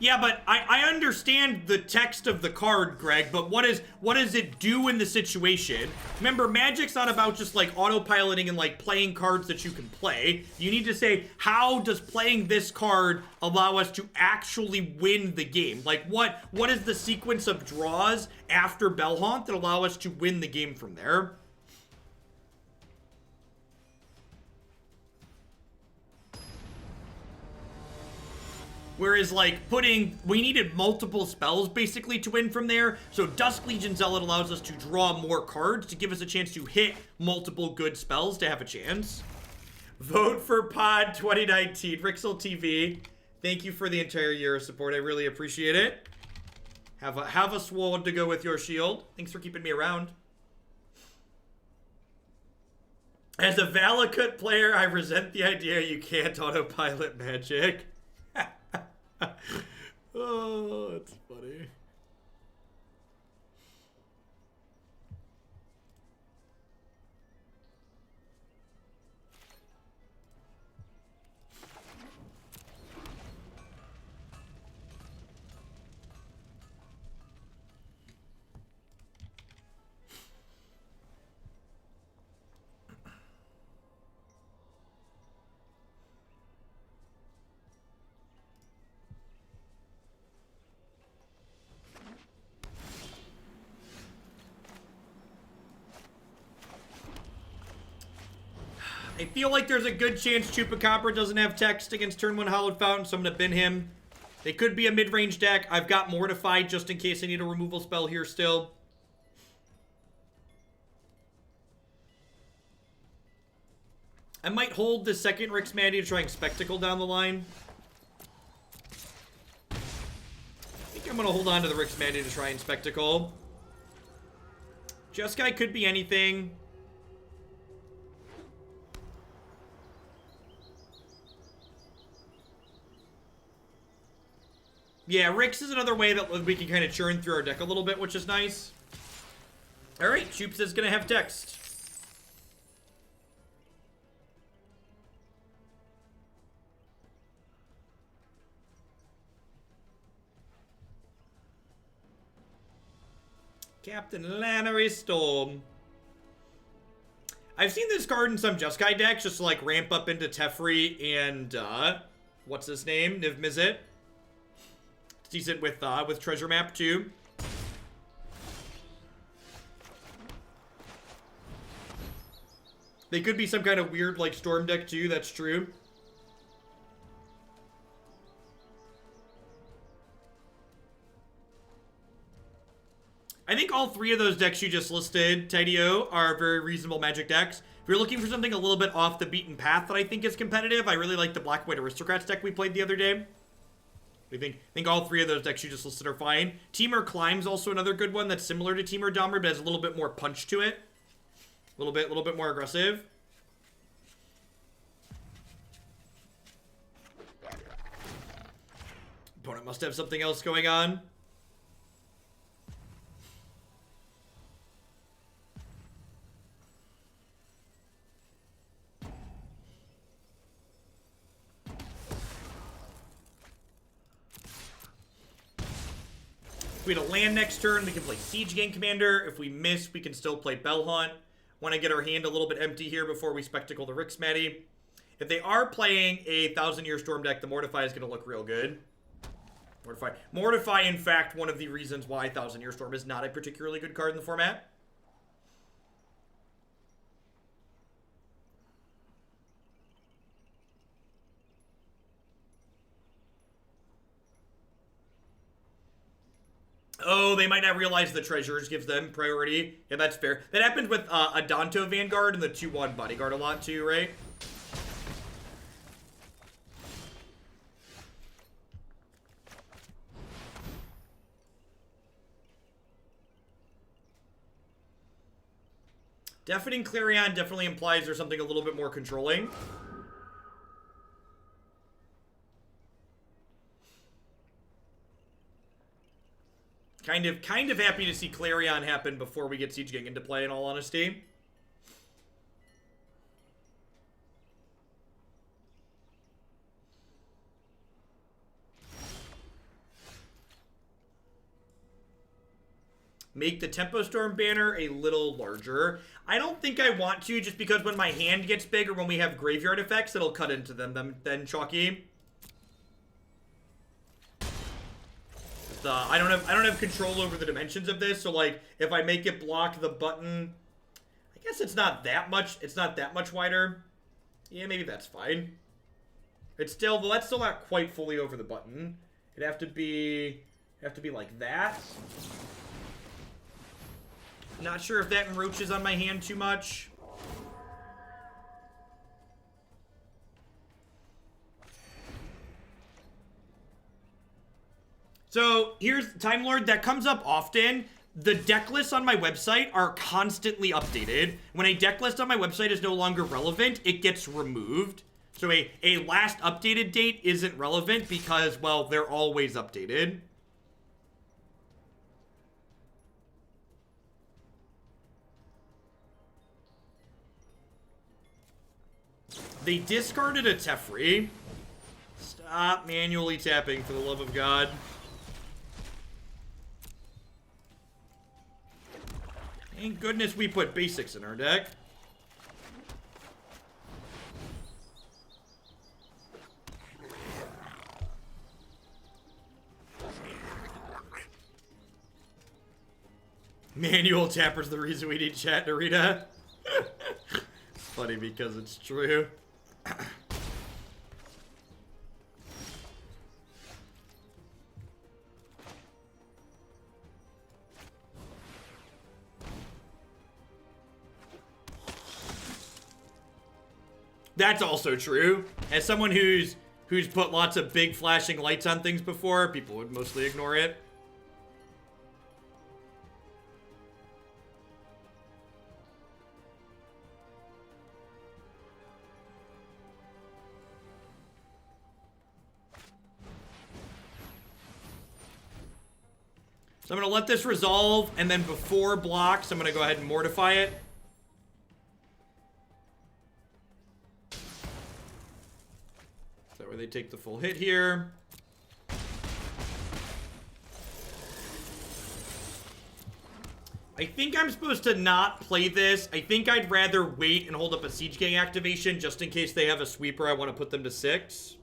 Yeah, but I understand the text of the card, Greg, but what does it do in the situation? Remember, Magic's not about just like autopiloting and like playing cards that you can play. You need to say, how does playing this card allow us to actually win the game? Like what is the sequence of draws after Bell-Haunt that allow us to win the game from there? Whereas, like, we needed multiple spells, basically, to win from there. So Dusk Legion Zealot allows us to draw more cards to give us a chance to hit multiple good spells to have a chance. Vote for Pod 2019. Rixel TV, thank you for the entire year of support. I really appreciate it. Have a sword to go with your shield. Thanks for keeping me around. As a Valakut player, I resent the idea you can't autopilot Magic. Oh, that's funny. I feel like there's a good chance Chupacabra doesn't have text against turn 1 Hallowed Fountain, so I'm going to bin him. They could be a mid-range deck. I've got Mortify just in case I need a removal spell here still. I might hold the second Rix Maadi to try and Spectacle down the line. I think I'm going to hold on to the Rix Maadi to try and Spectacle. Jeskai could be anything. Yeah, Rix is another way that we can kind of churn through our deck a little bit, which is nice. Alright, Chups is going to have text. Captain Lannery Storm. I've seen this card in some Jeskai decks just to like ramp up into Teferi and, what's his name? Niv Mizzet. It's decent with Treasure Map too. They could be some kind of weird like Storm deck too, that's true. I think all three of those decks you just listed, Tideo, are very reasonable Magic decks. If you're looking for something a little bit off the beaten path that I think is competitive, I really like the Black-White Aristocrats deck we played the other day. I think all three of those decks you just listed are fine. Temur Climb's also another good one that's similar to Temur Dommer, but has a little bit more punch to it. A little bit more aggressive. Opponent must have something else going on. If we had a land next turn, we can play Siege Gang Commander. If we miss, we can still play Bell-Haunt. Want to get our hand a little bit empty here before we Spectacle the Rix Maadi. If they are playing a 1000-Year Storm deck, the Mortify is going to look real good. Mortify, in fact, one of the reasons why 1000-Year Storm is not a particularly good card in the format. Oh, they might not realize the treasures gives them priority. Yeah, that's fair. That happens with Adanto Vanguard and the 2/1 Bodyguard a lot too, right? Deafening Clarion definitely implies there's something a little bit more controlling. Kind of happy to see Clarion happen before we get Siege Gang into play, in all honesty. make the Tempo Storm banner a little larger. I don't think I want to, just because when my hand gets big or when we have graveyard effects, it'll cut into them then, Chalky. I don't have control over the dimensions of this, so like if I make it block the button, I guess it's not that much wider. Yeah, maybe that's fine. It's still, well, that's still not quite fully over the button. It'd have to be like that. Not sure if that encroaches on my hand too much. So here's Time Lord, that comes up often. The deck lists on my website are constantly updated. When a deck list on my website is no longer relevant, it gets removed. So a last updated date isn't relevant because, well, they're always updated. They discarded a Teferi. Stop manually tapping, for the love of God. Thank goodness we put basics in our deck. Manual tapper's the reason we need chat, Narita. It's funny because it's true. That's also true. As someone who's put lots of big flashing lights on things before, people would mostly ignore it. So I'm going to let this resolve, and then before blocks, I'm going to go ahead and mortify it. So where they take the full hit here. I think I'm supposed to not play this. I think I'd rather wait and hold up a Siege Gang activation just in case they have a sweeper. I want to put them to 6.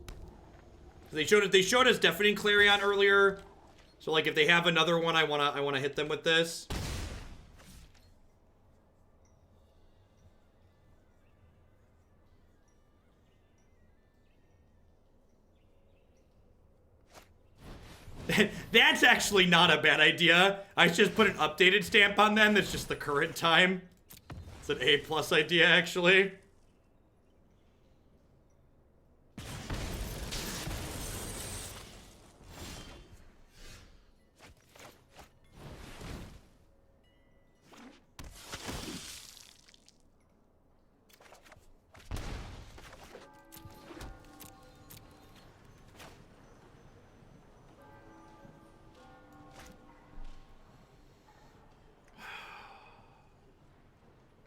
They showed us Deafening Clarion earlier. So like if they have another one, I wanna hit them with this. That's actually not a bad idea. I just put an updated stamp on them that's just the current time. It's an A+ idea, actually.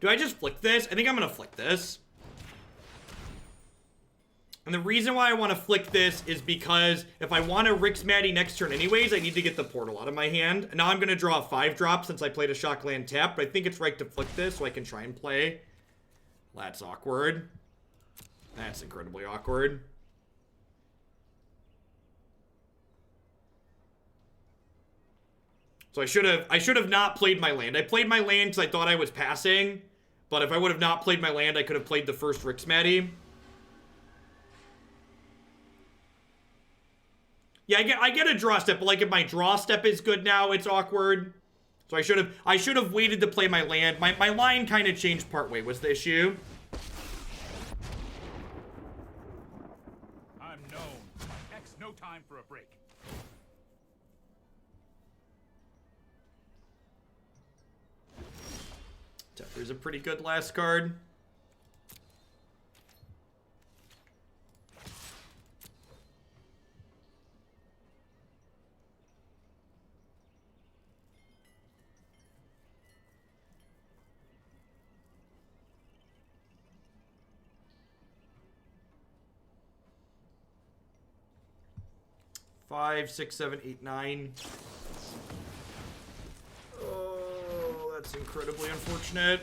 Do I just flick this? I think I'm gonna flick this. And the reason why I want to flick this is because if I want to Rix Maadi next turn anyways, I need to get the portal out of my hand. And now I'm gonna draw a 5-drop since I played a Shockland tap, but I think it's right to flick this so I can try and play. That's awkward. That's incredibly awkward. So I should have not played my land. I played my land because I thought I was passing. But if I would have not played my land, I could have played the first Rix Maadi. Yeah, I get a draw step, but like if my draw step is good now, it's awkward. So I should have waited to play my land. My line kind of changed partway was the issue. I'm known. X no time for a break. There's a pretty good last card. Five, 6, 7, 8, 9. that's incredibly unfortunate.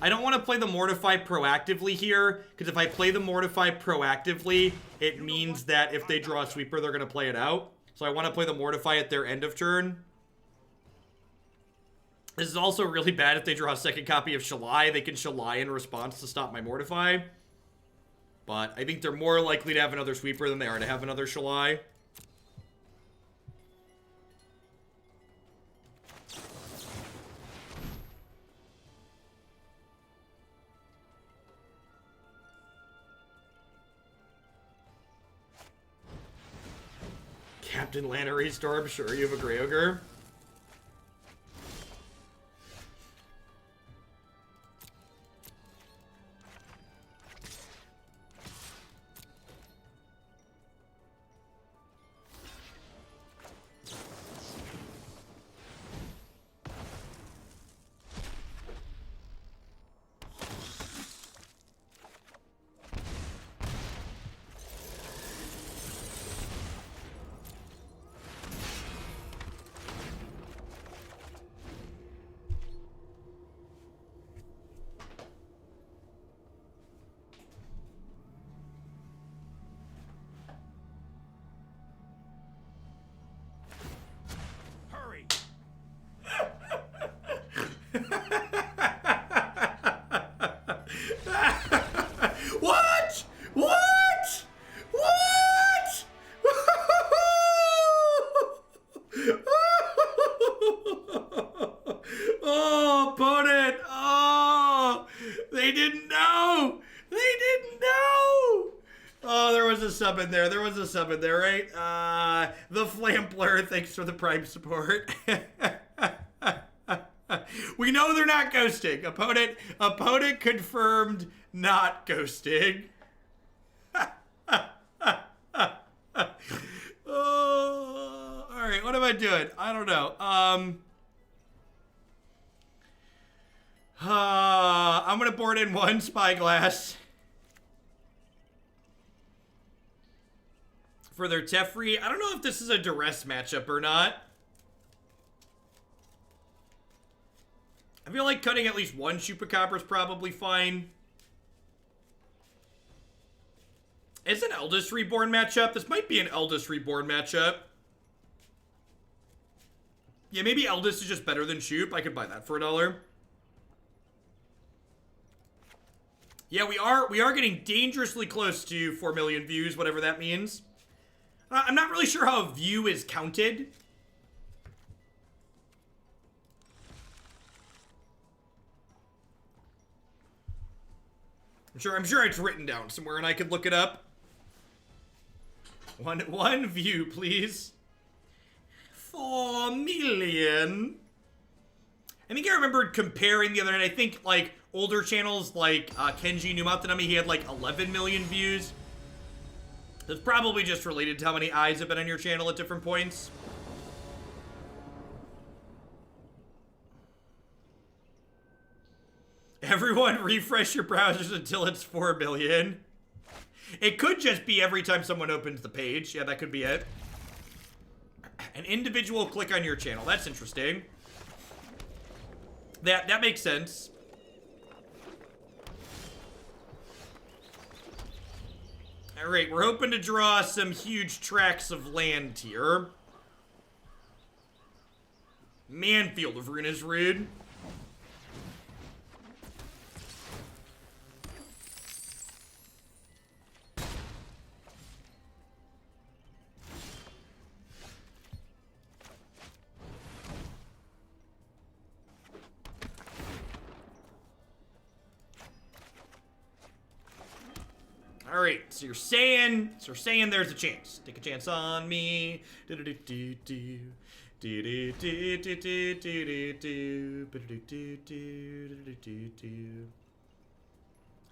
I don't want to play the Mortify proactively here, because if I play the Mortify proactively, it means that if they draw a sweeper, they're going to play it out. So I want to play the Mortify at their end of turn. This is also really bad if they draw a second copy of Shalai. They can Shalai in response to stop my Mortify. But I think they're more likely to have another sweeper than they are to have another Shalai. Captain Lannery Storm, sure, you have a Grey Ogre. What? What? What? Oh, opponent. Oh, they didn't know. They didn't know. Oh, there was a sub in there. There was a sub in there, right? The Flampler, thanks for the Prime support. We know they're not ghosting. Opponent confirmed not ghosting. Oh, all right, what am I doing? I don't know. I'm gonna board in one Spyglass for their Teferi. I don't know if this is a Duress matchup or not. I feel like cutting at least one Chupacabra is probably fine. It's an Eldest Reborn matchup. This might be an Eldest Reborn matchup. Yeah, maybe Eldest is just better than Chup. I could buy that for $1. Yeah, we are getting dangerously close to 4 million views, whatever that means. I'm not really sure how a view is counted. I'm sure it's written down somewhere and I could look it up. One view, please. 4 million. I think I remembered comparing the other night. I think like older channels like Kenji Numatanami, he had like 11 million views. That's probably just related to how many eyes have been on your channel at different points. Everyone refresh your browsers until it's 4 million. It could just be every time someone opens the page. Yeah, that could be it. An individual click on your channel. That's interesting. That makes sense. All right, we're hoping to draw some huge tracts of land here. Manfield of Runa's Rude. All right, so you're saying there's a chance. Take a chance on me. I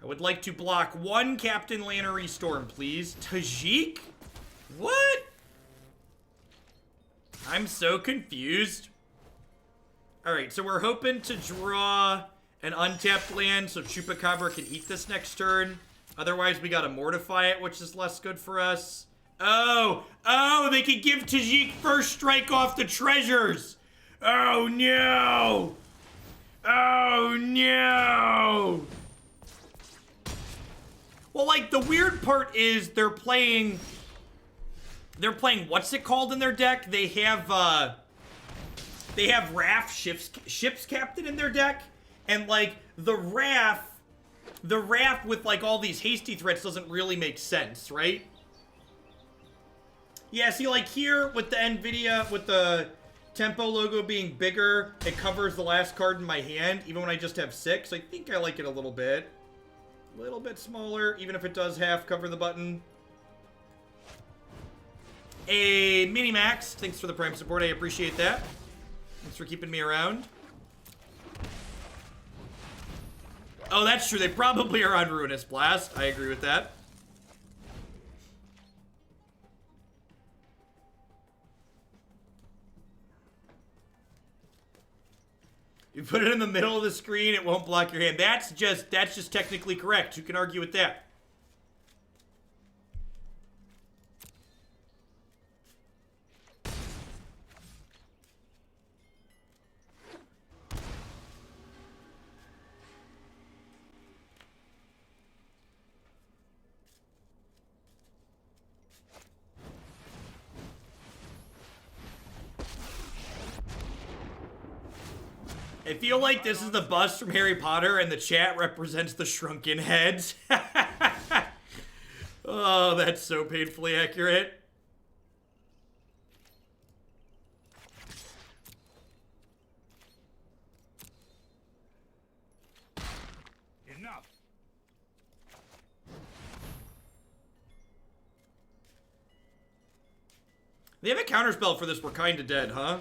would like to block one Captain Lannery Storm, please. Tajik? What? I'm so confused. Alright, so we're hoping to draw an untapped land so Chupacabra can eat this next turn. Otherwise, we gotta Mortify it, which is less good for us. Oh, they could give Tajik first strike off the treasures. Oh no! Oh no! Well, like, the weird part is they're playing what's it called in their deck? They have Wrath Ship's Captain in their deck, and like the Wrath with like all these hasty threats doesn't really make sense, right? Yeah, see, like here with the NVIDIA, with the Tempo logo being bigger, it covers the last card in my hand, even when I just have 6. I think I like it a little bit. A little bit smaller, even if it does half cover the button. A Minimax, thanks for the Prime support, I appreciate that. Thanks for keeping me around. Oh, that's true, they probably are on Ruinous Blast, I agree with that. You put it in the middle of the screen, it won't block your hand. That's just technically correct. Who can argue with that? I feel like this is the bust from Harry Potter and the chat represents the shrunken heads. Oh, that's so painfully accurate. Enough. They have a counterspell for this. We're kinda dead, huh?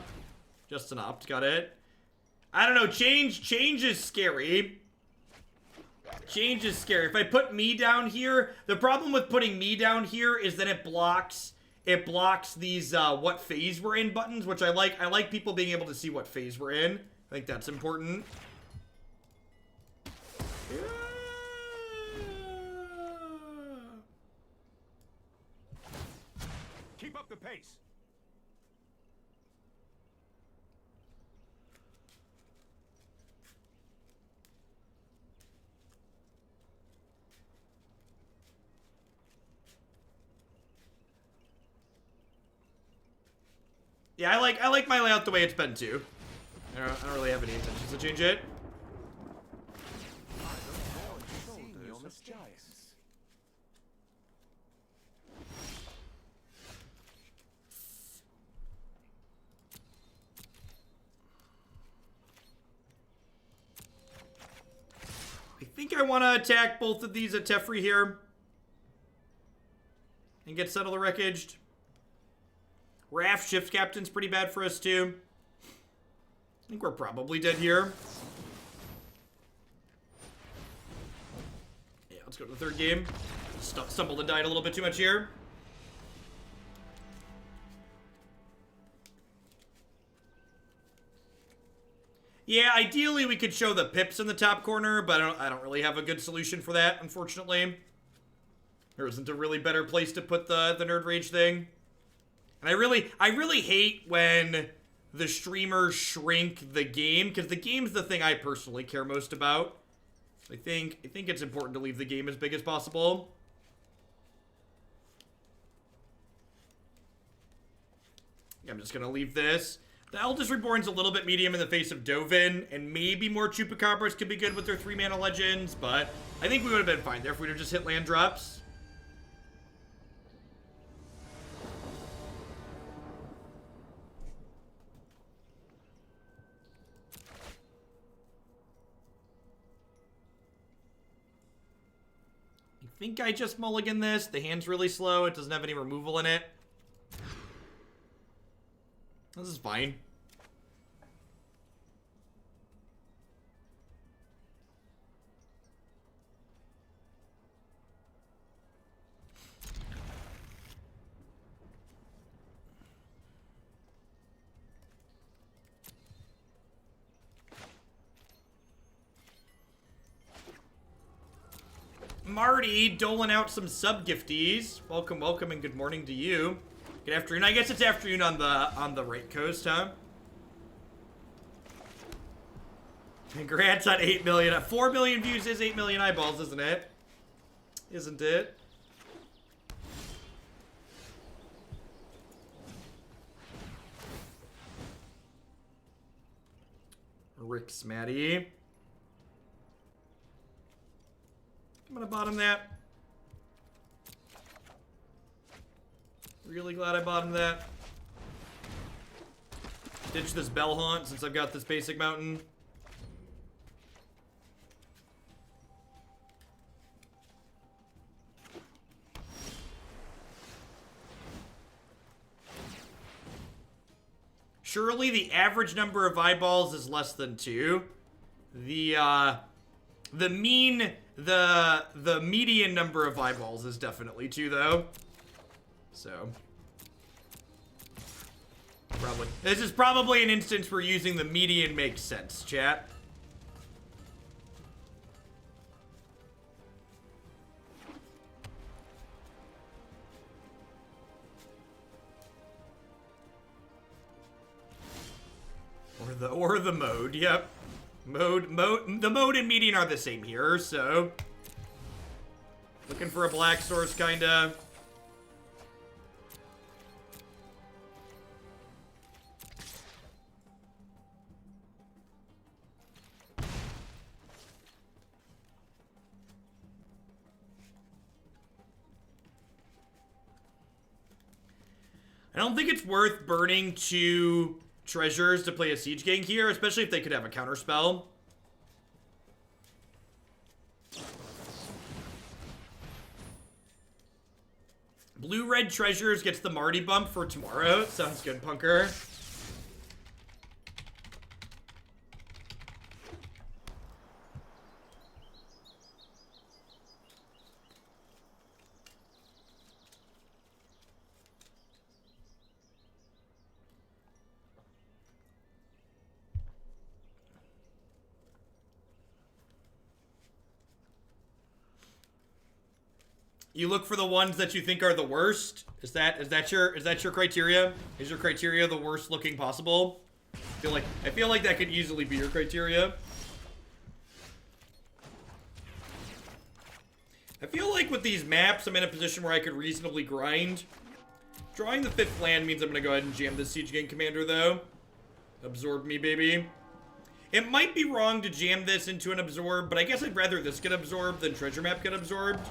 Just an opt. Got it. I don't know, change is scary. Change is scary. If I put me down here, the problem with putting me down here is that it blocks these what phase we're in buttons, which I like. I like people being able to see what phase we're in. I think that's important. Keep up the pace. Yeah, I like my layout the way it's been too. I don't really have any intentions to change it. I think I want to attack both of these at Teferi here and get Settle the Wreckaged. Wrath Ship's Captain's pretty bad for us, too. I think we're probably dead here. Yeah, let's go to the third game. Stumbled and died a little bit too much here. Yeah, ideally we could show the pips in the top corner, but I don't really have a good solution for that, unfortunately. There isn't a really better place to put the Nerd Rage thing. And I really hate when the streamers shrink the game, because the game's the thing I personally care most about. I think it's important to leave the game as big as possible. Yeah, I'm just gonna leave this. The Eldest Reborn's a little bit medium in the face of Dovin, and maybe more Chupacabras could be good with their 3-mana legends, but I think we would have been fine there if we'd have just hit land drops. I think I just mulligan this. The hand's really slow. It doesn't have any removal in it. This is fine. Marty doling out some sub-gifties. Welcome, welcome, and good morning to you. Good afternoon. I guess it's afternoon on the right coast, huh? Congrats on 8 million. 4 million views is 8 million eyeballs, isn't it? Isn't it? Rix Maadi. I'm gonna bottom that. Really glad I bottomed that. Ditch this Bell-Haunt since I've got this basic mountain. Surely the average number of eyeballs is less than 2. The median number of eyeballs is definitely 2 though. So this is probably an instance where using the median makes sense, chat. Or the mode, yep. The mode and median are the same here, so looking for a black source, kinda. I don't think it's worth burning 2 treasures to play a siege gang here, especially if they could have a counter spell. Blue-red treasures gets the Marty bump for tomorrow. Sounds good, Punker. You look for the ones that you think are the worst. Is that your criteria? Is your criteria the worst looking possible? I feel like that could easily be your criteria. I feel like with these maps, I'm in a position where I could reasonably grind. Drawing the 5th land means I'm gonna go ahead and jam this Siege Gang Commander though. Absorb me, baby. It might be wrong to jam this into an absorb, but I guess I'd rather this get absorbed than treasure map get absorbed.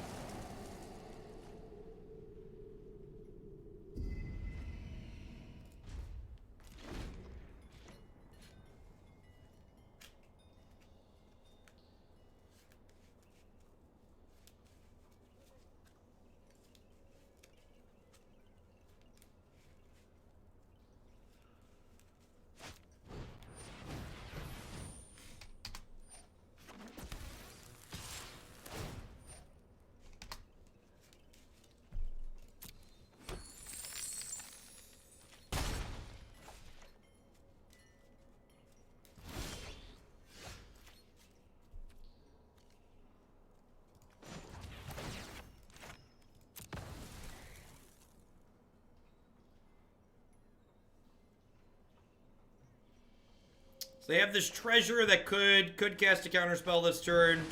So they have this treasure that could cast a counterspell this turn.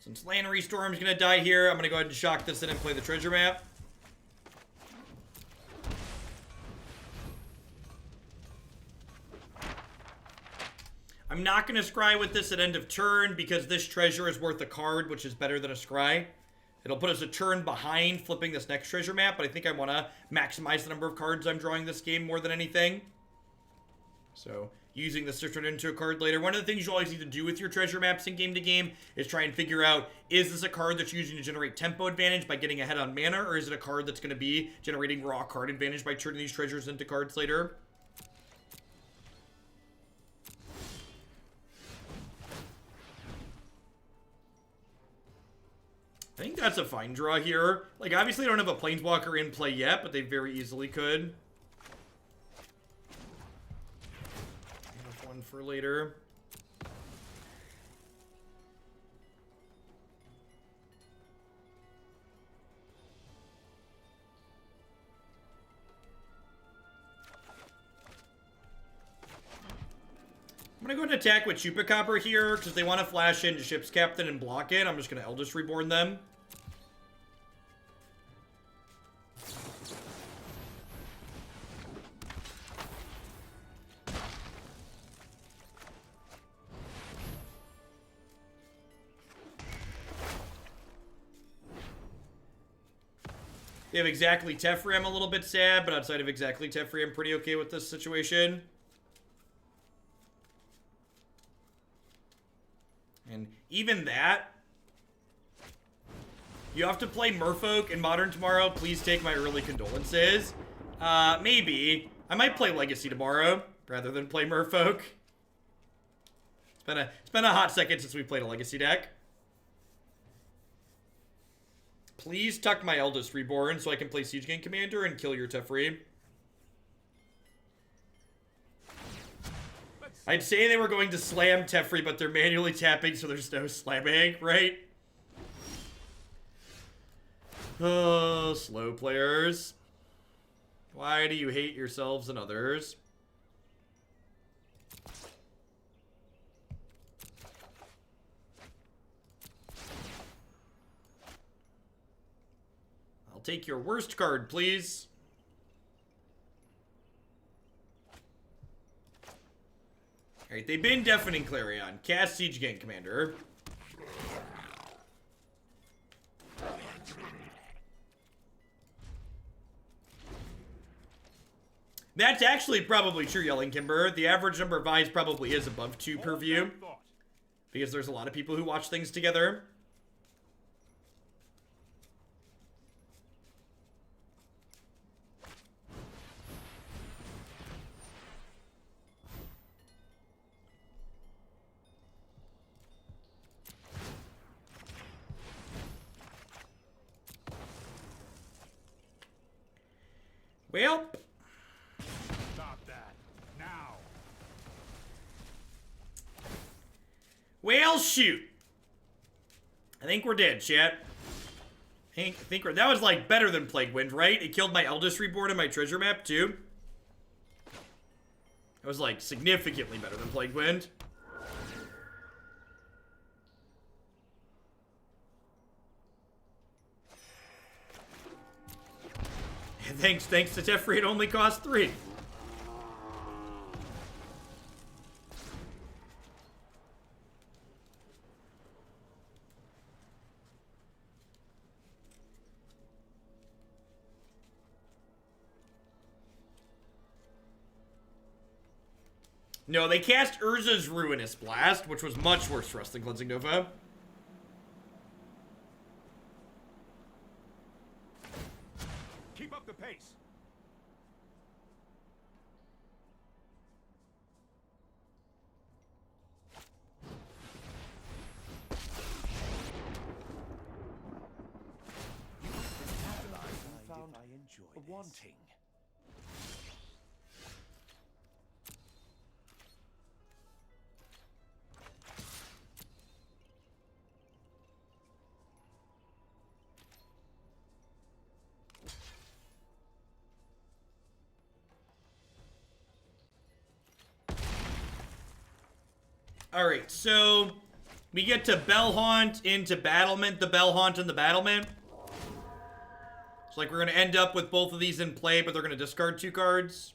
Since Lannery Storm's gonna die here, I'm gonna go ahead and shock this in and play the treasure map. I'm not going to scry with this at end of turn because this treasure is worth a card, which is better than a scry. It'll put us a turn behind flipping this next treasure map, but I think I want to maximize the number of cards I'm drawing this game more than anything. So, using this to turn into a card later. One of the things you always need to do with your treasure maps in game to game is try and figure out, is this a card that's using to generate tempo advantage by getting ahead on mana, or is it a card that's going to be generating raw card advantage by turning these treasures into cards later? I think that's a fine draw here. Like, obviously I don't have a Planeswalker in play yet, but they very easily could. Enough one for later. I'm gonna go and attack with Chupacabra here, because they want to flash into Ship's Captain and block it. I'm just gonna Eldest Reborn them. They have exactly Teferi. I'm a little bit sad, but outside of exactly Teferi, I'm pretty okay with this situation. And even that, you have to play Merfolk in Modern tomorrow. Please take my early condolences. Maybe. I might play Legacy tomorrow rather than play Merfolk. It's been a hot second since we played a Legacy deck. Please tuck my Eldest Reborn so I can play Siege Gang Commander and kill your Teferi. I'd say they were going to slam Teferi, but they're manually tapping, so there's no slamming, right? Oh, slow players. Why do you hate yourselves and others? I'll take your worst card, please. Alright, they been Deafening Clarion. Cast Siege Gang Commander. That's actually probably true, Yelling Kimber. The average number of eyes probably is above 2 per view. Because there's a lot of people who watch things together. Well, Stop that. Now. Well, shoot. I think we're dead, chat. I think that was, like, better than Plague Wind, right? It killed my Eldest Reborn and my treasure map, too. That was, like, significantly better than Plague Wind. And thanks to Teferi, it only cost 3. No, they cast Urza's Ruinous Blast, which was much worse for us than Cleansing Nova. Keep up the pace. Found I enjoy wanting. Alright, so we get to Bell-Haunt into Battlement, the Bell-Haunt and the Battlement. It's like we're going to end up with both of these in play, but they're going to discard 2 cards.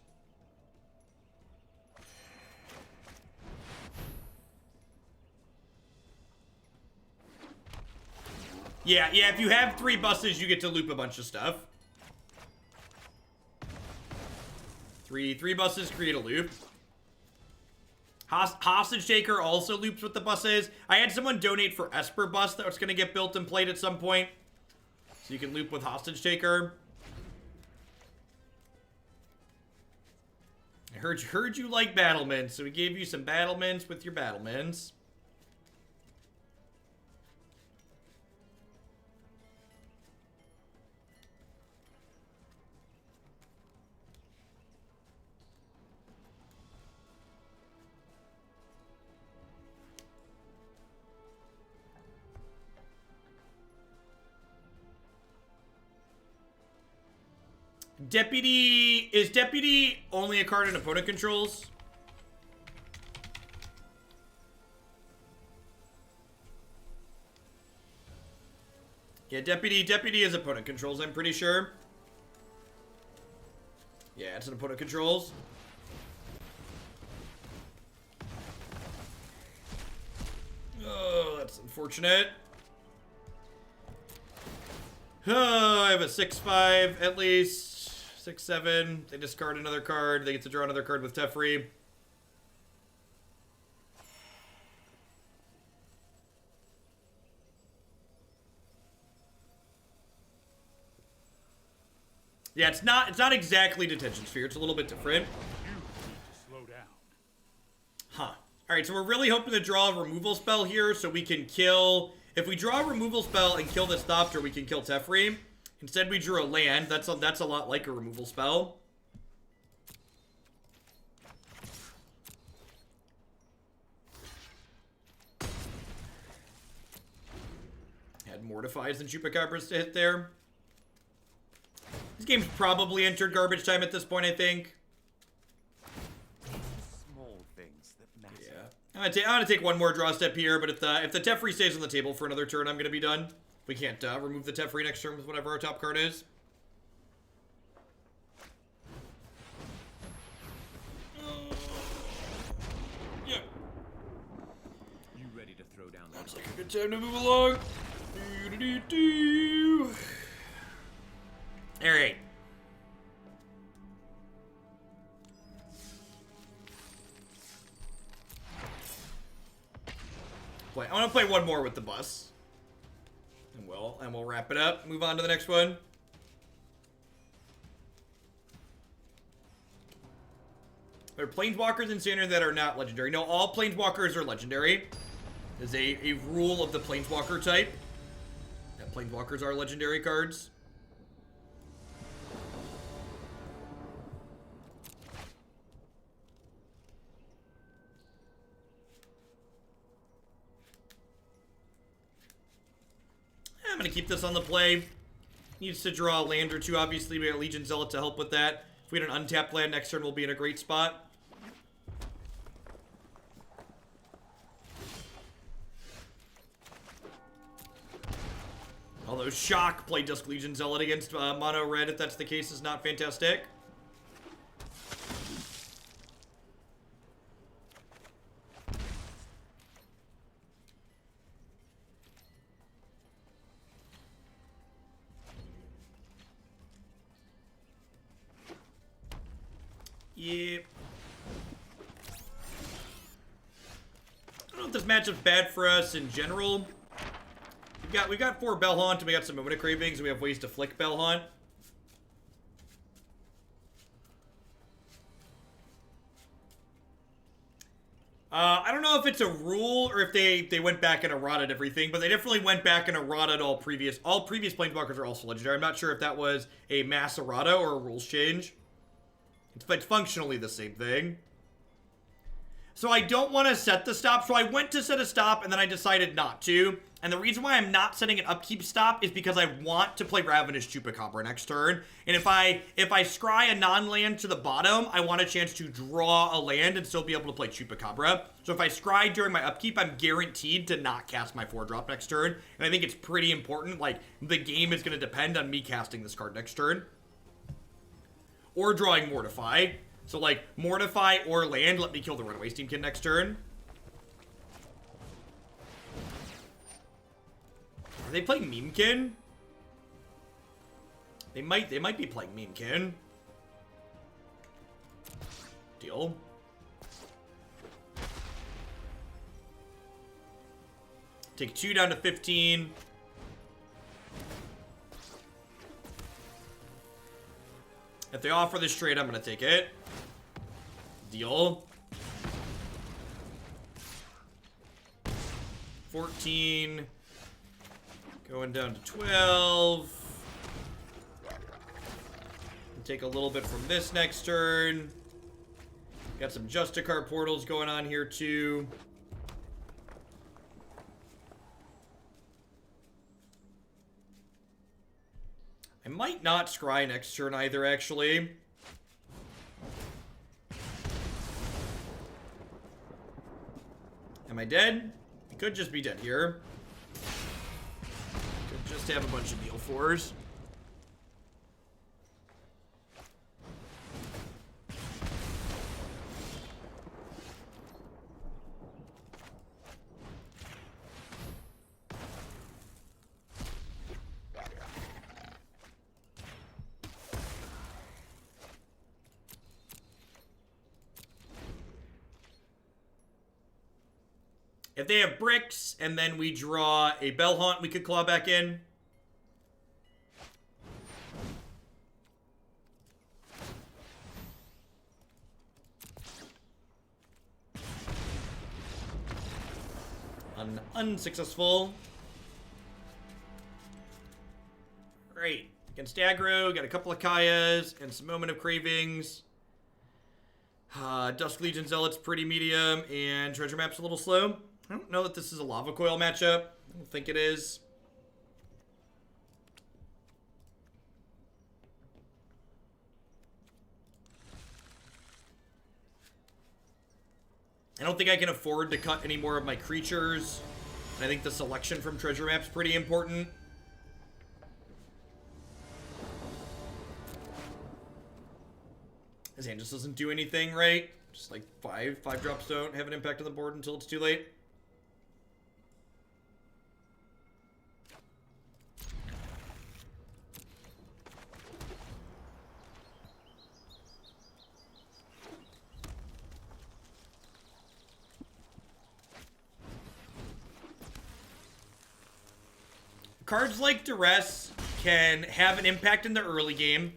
Yeah, if you have 3 buses, you get to loop a bunch of stuff. Three buses create a loop. Hostage Taker also loops with the buses. I had someone donate for Esper bus that was going to get built and played at some point. So you can loop with Hostage Taker. I heard you like battlements, so we gave you some battlements with your battlements. Deputy... Is Deputy only a card an opponent controls? Yeah, Deputy is opponent controls, I'm pretty sure. Yeah, it's an opponent controls. Oh, that's unfortunate. Oh, I have a 6-5 at least. 6-7. They discard another card. They get to draw another card with Teferi. Yeah, it's not exactly Detention Sphere. It's a little bit different. You need to slow down. Huh. Alright, so we're really hoping to draw a removal spell here so we can kill... If we draw a removal spell and kill this Thopter, we can kill Teferi. Instead, we drew a land. That's a lot like a removal spell. Had Mortifies and Chupacabras to hit there. This game's probably entered garbage time at this point, I think. Small things that matter. Yeah. I'm gonna take one more draw step here, but if the Teferi stays on the table for another turn, I'm gonna be done. We can't remove the Teferi next turn with whatever our top card is. Yeah. You ready to throw down that? Looks like a good time to move along. Alright. I want to play one more with the bus. And we'll wrap it up. Move on to the next one. There are planeswalkers in Standard that are not legendary. No, all planeswalkers are legendary. There's a rule of the planeswalker type. That planeswalkers are legendary cards. I'm going to keep this on the play. Needs to draw a land or two. Obviously, we got Legion Zealot to help with that. If we had an untapped land next turn, we'll be in a great spot. Although Shock play Dusk Legion Zealot against mono red, if that's the case, is not fantastic. Yep. I don't know if this matchup's bad for us in general. We got 4 Bell-Haunt, and we got some Moment of Craving, so we have ways to flick Bell-Haunt. I don't know if it's a rule or if they went back and errated everything, but they definitely went back and errated all previous planeswalkers are also legendary. I'm not sure if that was a mass errata or a rules change. It's functionally the same thing. So I don't want to set the stop. So I went to set a stop and then I decided not to. And the reason why I'm not setting an upkeep stop is because I want to play Ravenous Chupacabra next turn. And if I scry a non-land to the bottom, I want a chance to draw a land and still be able to play Chupacabra. So if I scry during my upkeep, I'm guaranteed to not cast my 4-drop next turn. And I think it's pretty important. Like, the game is going to depend on me casting this card next turn. Or drawing Mortify. So, like, Mortify or land, let me kill the Runaway Steamkin next turn. Are they playing Memekin? They might be playing Memekin. Deal. Take 2 down to 15. If they offer this trade, I'm going to take it. Deal. 14. Going down to 12. Take a little bit from this next turn. Got some Justiciar portals going on here too. I might not scry next turn either, actually. Am I dead? I could just be dead here. Could just have a bunch of deal 4s. If they have bricks, and then we draw a Bell-Haunt, we could claw back in. Unsuccessful. Great. Against aggro, got a couple of Kayas, and some Moment of Cravings. Dusk Legion Zealot's pretty medium, and Treasure Map's a little slow. I don't know that this is a Lava Coil matchup. I don't think it is. I don't think I can afford to cut any more of my creatures. And I think the selection from Treasure Map's pretty important. His hand just doesn't do anything, right? Just like five drops don't have an impact on the board until it's too late. Cards like Duress can have an impact in the early game,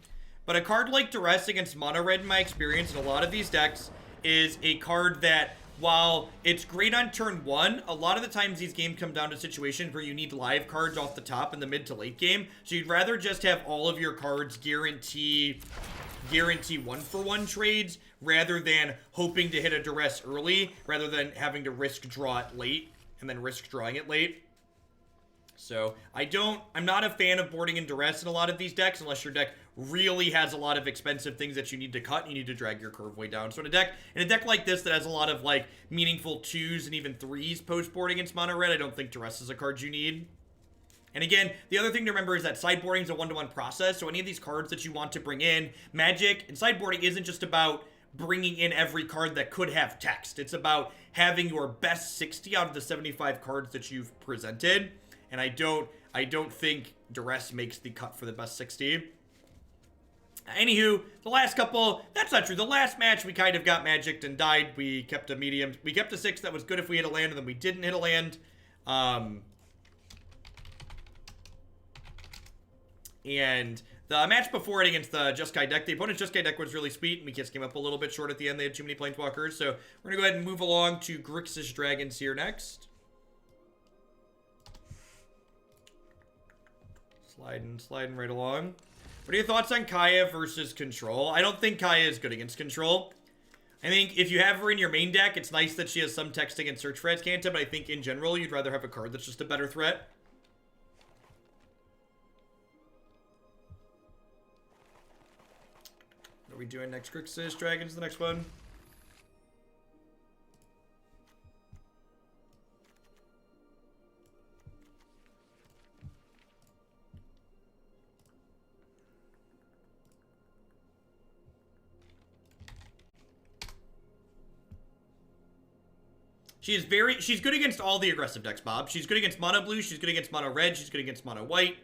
but a card like Duress against mono red, in my experience, in a lot of these decks, is a card that, while it's great on turn 1, a lot of the times these games come down to situations where you need live cards off the top in the mid to late game, so you'd rather just have all of your cards guarantee 1-for-1 trades, rather than hoping to hit a Duress early, rather than having to risk draw it late, and then risk drawing it late. So, I'm not a fan of boarding in Duress in a lot of these decks, unless your deck really has a lot of expensive things that you need to cut, and you need to drag your curve way down. So in a deck like this that has a lot of, like, meaningful 2s and even 3s post-board against mono red, I don't think Duress is a card you need. And again, the other thing to remember is that sideboarding is a one-to-one process, so any of these cards that you want to bring in, Magic and sideboarding isn't just about bringing in every card that could have text. It's about having your best 60 out of the 75 cards that you've presented. And I don't think Duress makes the cut for the best 60. Anywho, the last couple, that's not true. The last match, we kind of got magicked and died. We kept a medium. We kept a 6 that was good if we hit a land, and then we didn't hit a land. And the match before it against the Jeskai deck, the opponent's Jeskai deck was really sweet, and we just came up a little bit short at the end. They had too many Planeswalkers. So we're going to go ahead and move along to Grixis Dragons here next. Sliding right along. What are your thoughts on Kaya versus Control? I don't think Kaya is good against Control. I think if you have her in your main deck, it's nice that she has some texting and search for Azcanta, but I think in general, you'd rather have a card that's just a better threat. What are we doing next? Grixis Dragons, the next one. She's good against all the aggressive decks, Bob. She's good against mono blue, she's good against mono red, she's good against mono white.